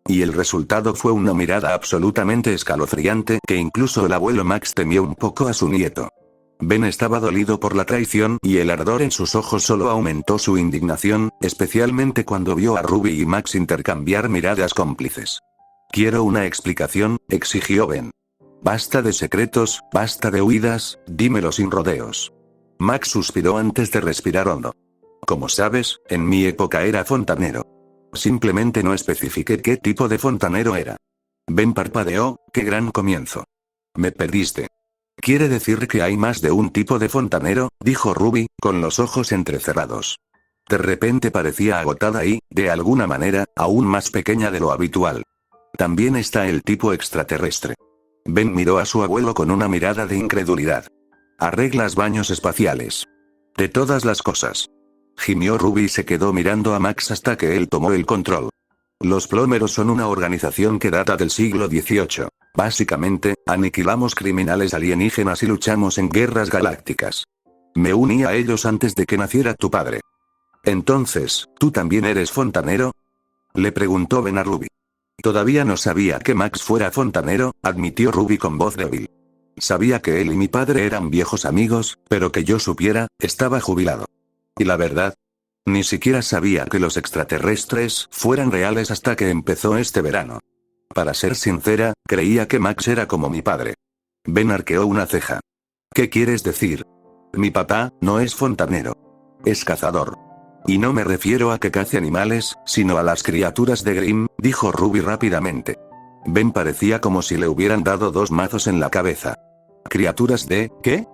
Y el resultado fue una mirada absolutamente escalofriante que incluso el abuelo Max temió un poco a su nieto. Ben estaba dolido por la traición y el ardor en sus ojos solo aumentó su indignación, especialmente cuando vio a Ruby y Max intercambiar miradas cómplices. Quiero una explicación, exigió Ben. Basta de secretos, basta de huidas, dímelo sin rodeos. Max suspiró antes de respirar hondo. Como sabes, en mi época era fontanero. Simplemente no especifiqué qué tipo de fontanero era. Ben parpadeó, qué gran comienzo. Me perdiste. ¿Quiere decir que hay más de un tipo de fontanero?, dijo Ruby, con los ojos entrecerrados. De repente parecía agotada y, de alguna manera, aún más pequeña de lo habitual. También está el tipo extraterrestre. Ben miró a su abuelo con una mirada de incredulidad. Arreglas baños espaciales. De todas las cosas. Gimió Ruby y se quedó mirando a Max hasta que él tomó el control. Los plomeros son una organización que data del siglo XVIII. Básicamente, aniquilamos criminales alienígenas y luchamos en guerras galácticas. Me uní a ellos antes de que naciera tu padre. Entonces, ¿tú también eres fontanero?, le preguntó Ben a Ruby. Todavía no sabía que Max fuera fontanero, admitió Ruby con voz débil. Sabía que él y mi padre eran viejos amigos, pero que yo supiera, estaba jubilado. Y la verdad, ni siquiera sabía que los extraterrestres fueran reales hasta que empezó este verano. Para ser sincera, creía que Max era como mi padre. Ben arqueó una ceja. ¿Qué quieres decir? Mi papá no es fontanero. Es cazador. Y no me refiero a que cace animales, sino a las criaturas de Grimm, dijo Ruby rápidamente. Ben parecía como si le hubieran dado dos mazos en la cabeza. ¿Criaturas de qué?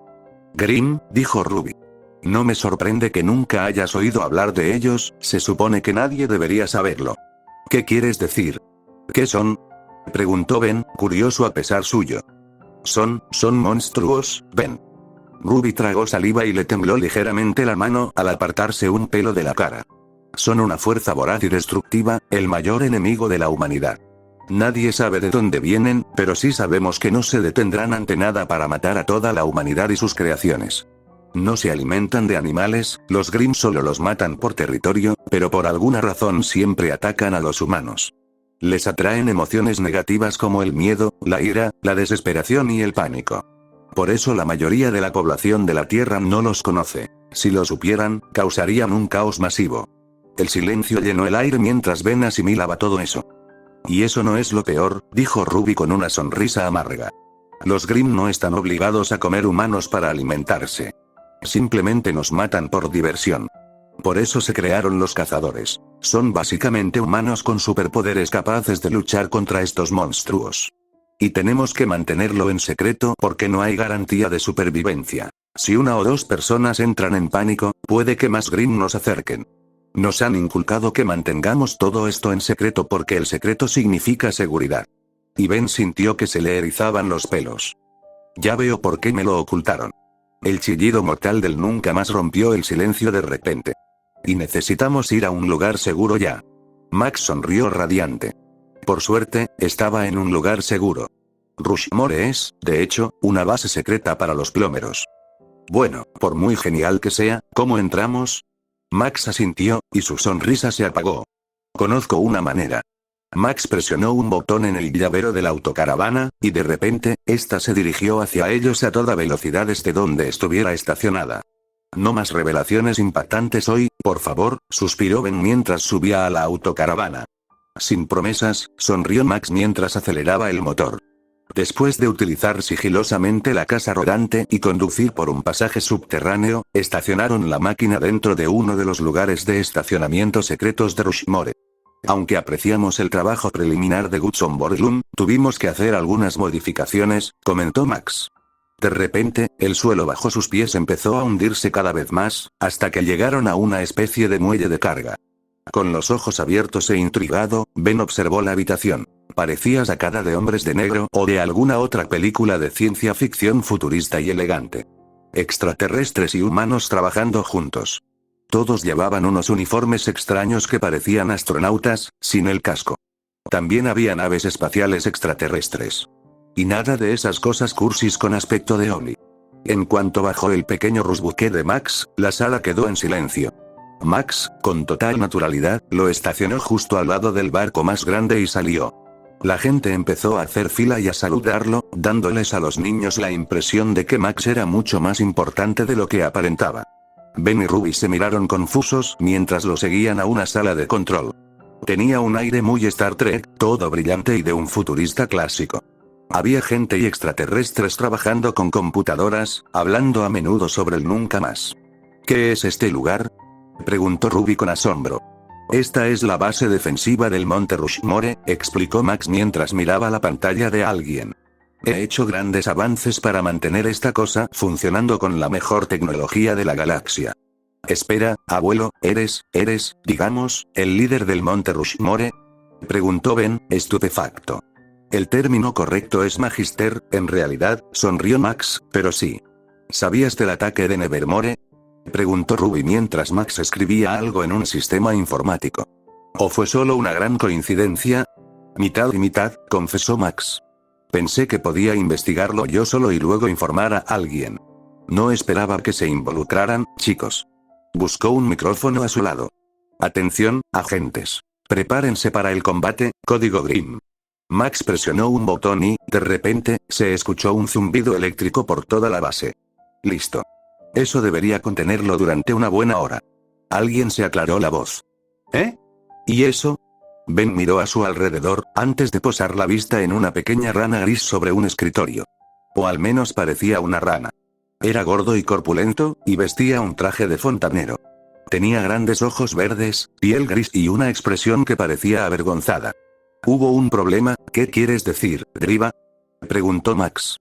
Grimm, dijo Ruby. No me sorprende que nunca hayas oído hablar de ellos, se supone que nadie debería saberlo. ¿Qué quieres decir? ¿Qué son? Preguntó Ben, curioso a pesar suyo. Son monstruos, Ben. Ruby tragó saliva y le tembló ligeramente la mano al apartarse un pelo de la cara. Son una fuerza voraz y destructiva, el mayor enemigo de la humanidad. Nadie sabe de dónde vienen, pero sí sabemos que no se detendrán ante nada para matar a toda la humanidad y sus creaciones. No se alimentan de animales, los Grimm solo los matan por territorio, pero por alguna razón siempre atacan a los humanos. Les atraen emociones negativas como el miedo, la ira, la desesperación y el pánico. Por eso la mayoría de la población de la Tierra no los conoce. Si lo supieran, causarían un caos masivo. El silencio llenó el aire mientras Ben asimilaba todo eso. Y eso no es lo peor, dijo Ruby con una sonrisa amarga. Los Grimm no están obligados a comer humanos para alimentarse. Simplemente nos matan por diversión. Por eso se crearon los cazadores. Son básicamente humanos con superpoderes capaces de luchar contra estos monstruos. Y tenemos que mantenerlo en secreto porque no hay garantía de supervivencia. Si una o dos personas entran en pánico, puede que más Grimm nos acerquen. Nos han inculcado que mantengamos todo esto en secreto porque el secreto significa seguridad. Y Ben sintió que se le erizaban los pelos. Ya veo por qué me lo ocultaron. El chillido mortal del nunca más rompió el silencio de repente. Y necesitamos ir a un lugar seguro ya. Max sonrió radiante. Por suerte, estaba en un lugar seguro. Rushmore es, de hecho, una base secreta para los plomeros. Bueno, por muy genial que sea, ¿cómo entramos? Max asintió, y su sonrisa se apagó. Conozco una manera. Max presionó un botón en el llavero de la autocaravana, y de repente, esta se dirigió hacia ellos a toda velocidad desde donde estuviera estacionada. No más revelaciones impactantes hoy, por favor, suspiró Ben mientras subía a la autocaravana. Sin promesas, sonrió Max mientras aceleraba el motor. Después de utilizar sigilosamente la casa rodante y conducir por un pasaje subterráneo, estacionaron la máquina dentro de uno de los lugares de estacionamiento secretos de Rushmore. Aunque apreciamos el trabajo preliminar de Goodson Borglum, tuvimos que hacer algunas modificaciones, comentó Max. De repente, el suelo bajo sus pies empezó a hundirse cada vez más, hasta que llegaron a una especie de muelle de carga. Con los ojos abiertos e intrigado, Ben observó la habitación. Parecía sacada de Hombres de Negro o de alguna otra película de ciencia ficción futurista y elegante. Extraterrestres y humanos trabajando juntos. Todos llevaban unos uniformes extraños que parecían astronautas, sin el casco. También había naves espaciales extraterrestres. Y nada de esas cosas cursis con aspecto de ovni. En cuanto bajó el pequeño rusbuque de Max, la sala quedó en silencio. Max, con total naturalidad, lo estacionó justo al lado del barco más grande y salió. La gente empezó a hacer fila y a saludarlo, dándoles a los niños la impresión de que Max era mucho más importante de lo que aparentaba. Ben y Ruby se miraron confusos mientras lo seguían a una sala de control. Tenía un aire muy Star Trek, todo brillante y de un futurista clásico. Había gente y extraterrestres trabajando con computadoras, hablando a menudo sobre el nunca más. ¿Qué es este lugar?, preguntó Ruby con asombro. Esta es la base defensiva del Monte Rushmore, explicó Max mientras miraba la pantalla de alguien. He hecho grandes avances para mantener esta cosa funcionando con la mejor tecnología de la galaxia. Espera, abuelo, digamos, el líder del Monte Rushmore? Preguntó Ben, estupefacto. El término correcto es Magister, en realidad, sonrió Max, pero sí. ¿Sabías del ataque de Nevermore?, preguntó Ruby mientras Max escribía algo en un sistema informático. ¿O fue solo una gran coincidencia? Mitad y mitad, confesó Max. Pensé que podía investigarlo yo solo y luego informar a alguien. No esperaba que se involucraran, chicos. Buscó un micrófono a su lado. Atención, agentes. Prepárense para el combate, código Grimm. Max presionó un botón y, de repente, se escuchó un zumbido eléctrico por toda la base. Listo. Eso debería contenerlo durante una buena hora. Alguien se aclaró la voz. ¿Eh? ¿Y eso? Ben miró a su alrededor, antes de posar la vista en una pequeña rana gris sobre un escritorio. O al menos parecía una rana. Era gordo y corpulento, y vestía un traje de fontanero. Tenía grandes ojos verdes, piel gris y una expresión que parecía avergonzada. ¿Hubo un problema? ¿Qué quieres decir, Driva?, preguntó Max.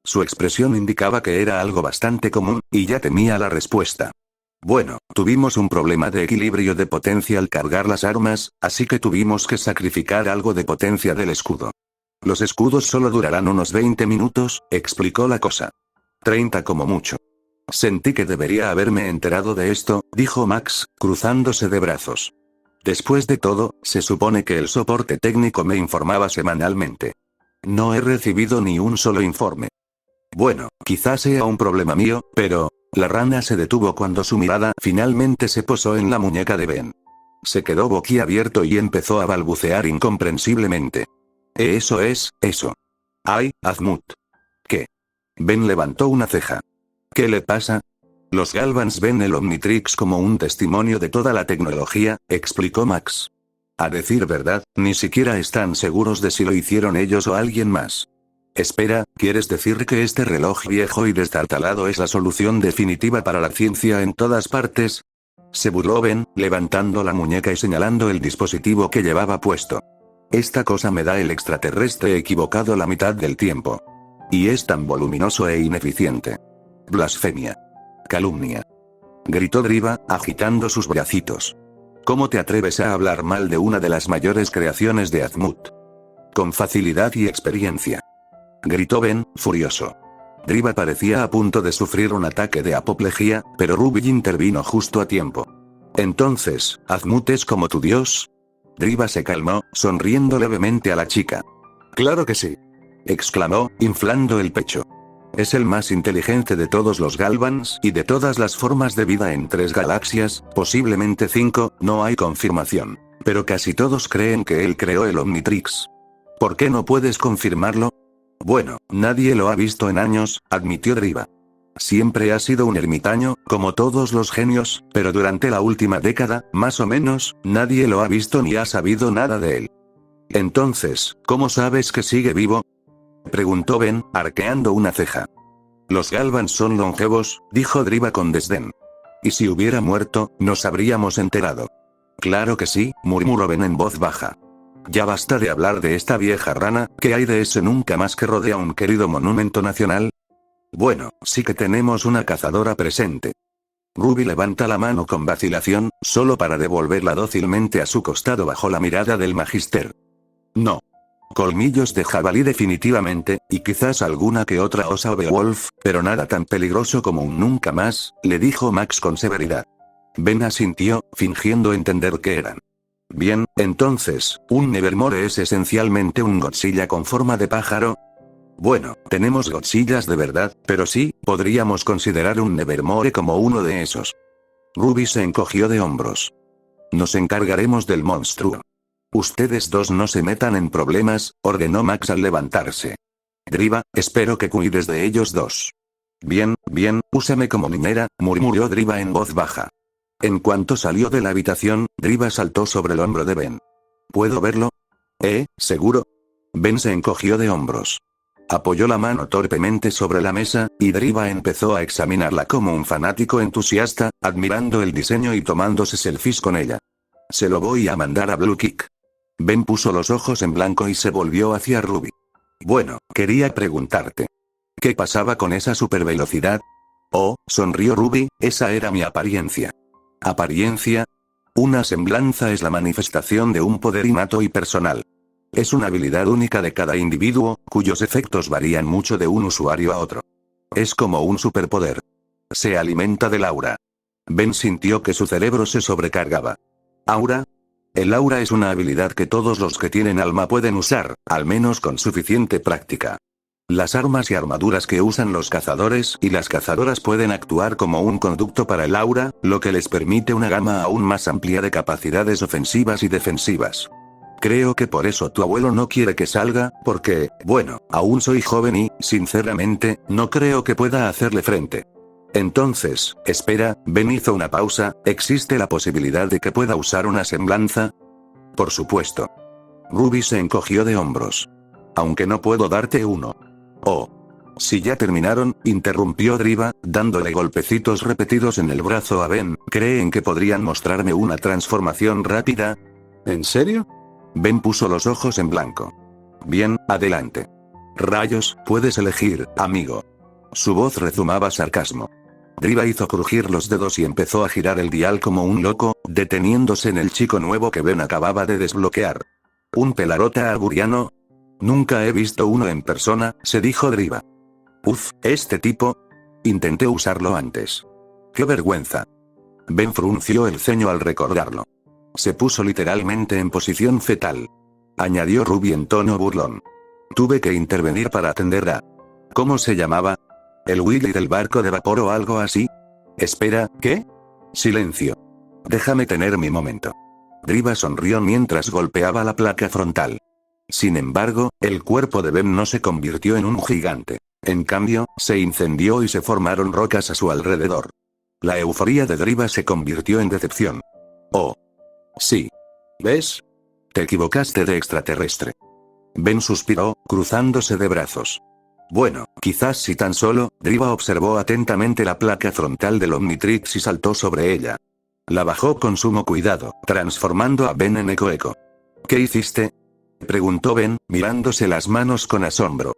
Su expresión indicaba que era algo bastante común, y ya temía la respuesta. Bueno, tuvimos un problema de equilibrio de potencia al cargar las armas, así que tuvimos que sacrificar algo de potencia del escudo. Los escudos solo durarán unos 20 minutos, explicó la cosa. 30 como mucho. Sentí que debería haberme enterado de esto, dijo Max, cruzándose de brazos. Después de todo, se supone que el soporte técnico me informaba semanalmente. No he recibido ni un solo informe. Bueno, quizás sea un problema mío, pero... La rana se detuvo cuando su mirada finalmente se posó en la muñeca de Ben. Se quedó boquiabierto y empezó a balbucear incomprensiblemente. Eso es, eso. ¡Ay, Azmut! ¿Qué? Ben levantó una ceja. ¿Qué le pasa? Los Galvans ven el Omnitrix como un testimonio de toda la tecnología, explicó Max. A decir verdad, ni siquiera están seguros de si lo hicieron ellos o alguien más. Espera, ¿quieres decir que este reloj viejo y destartalado es la solución definitiva para la ciencia en todas partes? Se burló Ben, levantando la muñeca y señalando el dispositivo que llevaba puesto. Esta cosa me da el extraterrestre equivocado la mitad del tiempo. Y es tan voluminoso e ineficiente. Blasfemia. Calumnia. Gritó Driva, agitando sus bracitos. ¿Cómo te atreves a hablar mal de una de las mayores creaciones de Azmut? Con facilidad y experiencia. Gritó Ben, furioso. Driva parecía a punto de sufrir un ataque de apoplejía, pero Ruby intervino justo a tiempo. Entonces, ¿Azmut es como tu dios? Driva se calmó, sonriendo levemente a la chica. Claro que sí. Exclamó, inflando el pecho. Es el más inteligente de todos los Galvans y de todas las formas de vida en 3 galaxias, posiblemente 5, no hay confirmación. Pero casi todos creen que él creó el Omnitrix. ¿Por qué no puedes confirmarlo? Bueno, nadie lo ha visto en años, admitió Driva. Siempre ha sido un ermitaño, como todos los genios, pero durante la última década, más o menos, nadie lo ha visto ni ha sabido nada de él. Entonces, ¿cómo sabes que sigue vivo?, preguntó Ben, arqueando una ceja. Los Galvans son longevos, dijo Driva con desdén. Y si hubiera muerto, nos habríamos enterado. Claro que sí, murmuró Ben en voz baja. Ya basta de hablar de esta vieja rana, ¿qué hay de ese nunca más que rodea un querido monumento nacional? Bueno, sí que tenemos una cazadora presente. Ruby levanta la mano con vacilación, solo para devolverla dócilmente a su costado bajo la mirada del Magister. No. Colmillos de jabalí definitivamente, y quizás alguna que otra osa o Beowulf, pero nada tan peligroso como un nunca más, le dijo Max con severidad. Ben asintió, fingiendo entender qué eran. Bien, entonces, un Nevermore es esencialmente un Godzilla con forma de pájaro. Bueno, tenemos Godzillas de verdad, pero sí, podríamos considerar un Nevermore como uno de esos. Ruby se encogió de hombros. Nos encargaremos del monstruo. Ustedes dos no se metan en problemas, ordenó Max al levantarse. Driva, espero que cuides de ellos dos. Bien, úsame como niñera, murmuró Driva en voz baja. En cuanto salió de la habitación, Driva saltó sobre el hombro de Ben. ¿Puedo verlo? ¿Seguro? Ben se encogió de hombros. Apoyó la mano torpemente sobre la mesa, y Driva empezó a examinarla como un fanático entusiasta, admirando el diseño y tomándose selfies con ella. Se lo voy a mandar a Blue Kick. Ben puso los ojos en blanco y se volvió hacia Ruby. Bueno, quería preguntarte. ¿Qué pasaba con esa supervelocidad? Oh, sonrió Ruby, esa era mi apariencia. ¿Apariencia? Una semblanza es la manifestación de un poder innato y personal. Es una habilidad única de cada individuo, cuyos efectos varían mucho de un usuario a otro. Es como un superpoder. Se alimenta del aura. Ben sintió que su cerebro se sobrecargaba. ¿Aura? El aura es una habilidad que todos los que tienen alma pueden usar, al menos con suficiente práctica. Las armas y armaduras que usan los cazadores y las cazadoras pueden actuar como un conducto para el aura, lo que les permite una gama aún más amplia de capacidades ofensivas y defensivas. Creo que por eso tu abuelo no quiere que salga, porque, bueno, aún soy joven y, sinceramente, no creo que pueda hacerle frente. Entonces, espera, Ben hizo una pausa, ¿existe la posibilidad de que pueda usar una semblanza? Por supuesto. Ruby se encogió de hombros. Aunque no puedo darte uno. Oh. Si ya terminaron, interrumpió Driva, dándole golpecitos repetidos en el brazo a Ben, ¿creen que podrían mostrarme una transformación rápida? ¿En serio? Ben puso los ojos en blanco. Bien, adelante. Rayos, puedes elegir, amigo. Su voz rezumaba sarcasmo. Driva hizo crujir los dedos y empezó a girar el dial como un loco, deteniéndose en el chico nuevo que Ben acababa de desbloquear. ¿Un pelarota arburiano? Nunca he visto uno en persona, se dijo Driva. Uf, este tipo. Intenté usarlo antes. ¡Qué vergüenza! Ben frunció el ceño al recordarlo. Se puso literalmente en posición fetal. Añadió Ruby en tono burlón. Tuve que intervenir para atender a... ¿Cómo se llamaba? ¿El Willy del barco de vapor o algo así? Espera, ¿qué? Silencio. Déjame tener mi momento. Driva sonrió mientras golpeaba la placa frontal. Sin embargo, el cuerpo de Ben no se convirtió en un gigante. En cambio, se incendió y se formaron rocas a su alrededor. La euforía de Driva se convirtió en decepción. Oh. Sí. ¿Ves? Te equivocaste de extraterrestre. Ben suspiró, cruzándose de brazos. Bueno, quizás si tan solo, Driva observó atentamente la placa frontal del Omnitrix y saltó sobre ella. La bajó con sumo cuidado, transformando a Ben en Eco. ¿Qué hiciste? Preguntó Ben, mirándose las manos con asombro.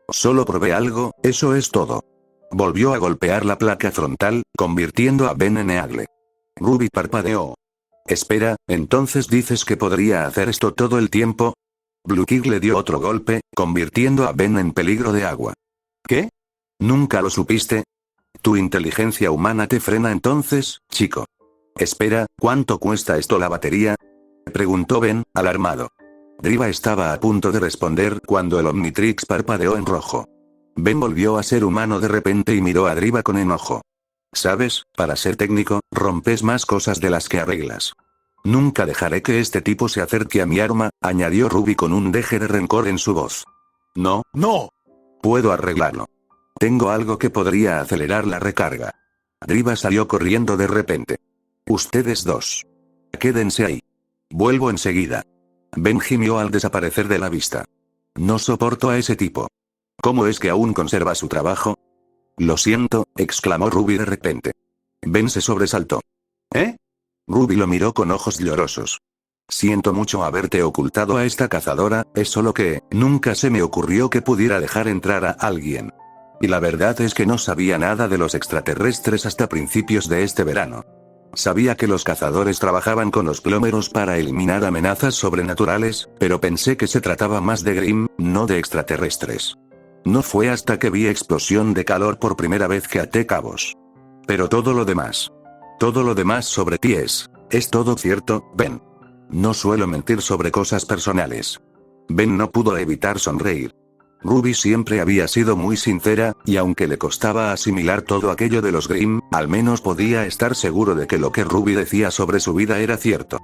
Solo probé algo, eso es todo. Volvió a golpear la placa frontal, convirtiendo a Ben en Eagle. Ruby parpadeó. Espera, ¿entonces dices que podría hacer esto todo el tiempo? Blue Kick le dio otro golpe, convirtiendo a Ben en peligro de agua. ¿Qué? ¿Nunca lo supiste? ¿Tu inteligencia humana te frena entonces, chico? Espera, ¿cuánto cuesta esto la batería? Preguntó Ben, alarmado. Driva estaba a punto de responder cuando el Omnitrix parpadeó en rojo. Ben volvió a ser humano de repente y miró a Driva con enojo. ¿Sabes? Para ser técnico, rompes más cosas de las que arreglas. Nunca dejaré que este tipo se acerque a mi arma, añadió Ruby con un deje de rencor en su voz. No, no. Puedo arreglarlo. Tengo algo que podría acelerar la recarga. Driva salió corriendo de repente. Ustedes dos. Quédense ahí. Vuelvo enseguida. Ben gimió al desaparecer de la vista. No soporto a ese tipo. ¿Cómo es que aún conserva su trabajo? Lo siento, exclamó Ruby de repente. Ben se sobresaltó. ¿Eh? Ruby lo miró con ojos llorosos. Siento mucho haberte ocultado a esta cazadora, es solo que, nunca se me ocurrió que pudiera dejar entrar a alguien. Y la verdad es que no sabía nada de los extraterrestres hasta principios de este verano. Sabía que los cazadores trabajaban con los plómeros para eliminar amenazas sobrenaturales, pero pensé que se trataba más de Grimm, no de extraterrestres. No fue hasta que vi explosión de calor por primera vez que até cabos. Pero todo lo demás sobre ti es todo cierto, Ben. No suelo mentir sobre cosas personales. Ben no pudo evitar sonreír. Ruby siempre había sido muy sincera, y aunque le costaba asimilar todo aquello de los Grimm, al menos podía estar seguro de que lo que Ruby decía sobre su vida era cierto.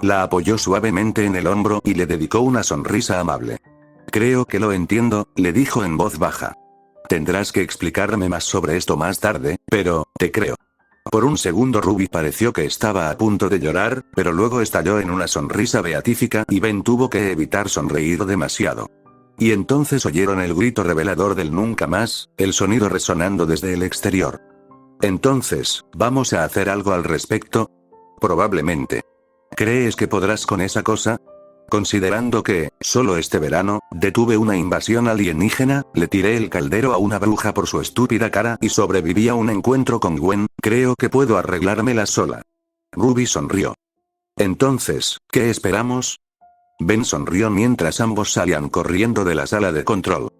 La apoyó suavemente en el hombro y le dedicó una sonrisa amable. Creo que lo entiendo, le dijo en voz baja. Tendrás que explicarme más sobre esto más tarde, pero, te creo. Por un segundo Ruby pareció que estaba a punto de llorar, pero luego estalló en una sonrisa beatífica y Ben tuvo que evitar sonreír demasiado. Y entonces oyeron el grito revelador del nunca más, el sonido resonando desde el exterior. Entonces, ¿vamos a hacer algo al respecto? Probablemente. ¿Crees que podrás con esa cosa? Considerando que, solo este verano, detuve una invasión alienígena, le tiré el caldero a una bruja por su estúpida cara y sobreviví a un encuentro con Gwen, creo que puedo arreglármela sola. Ruby sonrió. Entonces, ¿qué esperamos? Ben sonrió mientras ambos salían corriendo de la sala de control.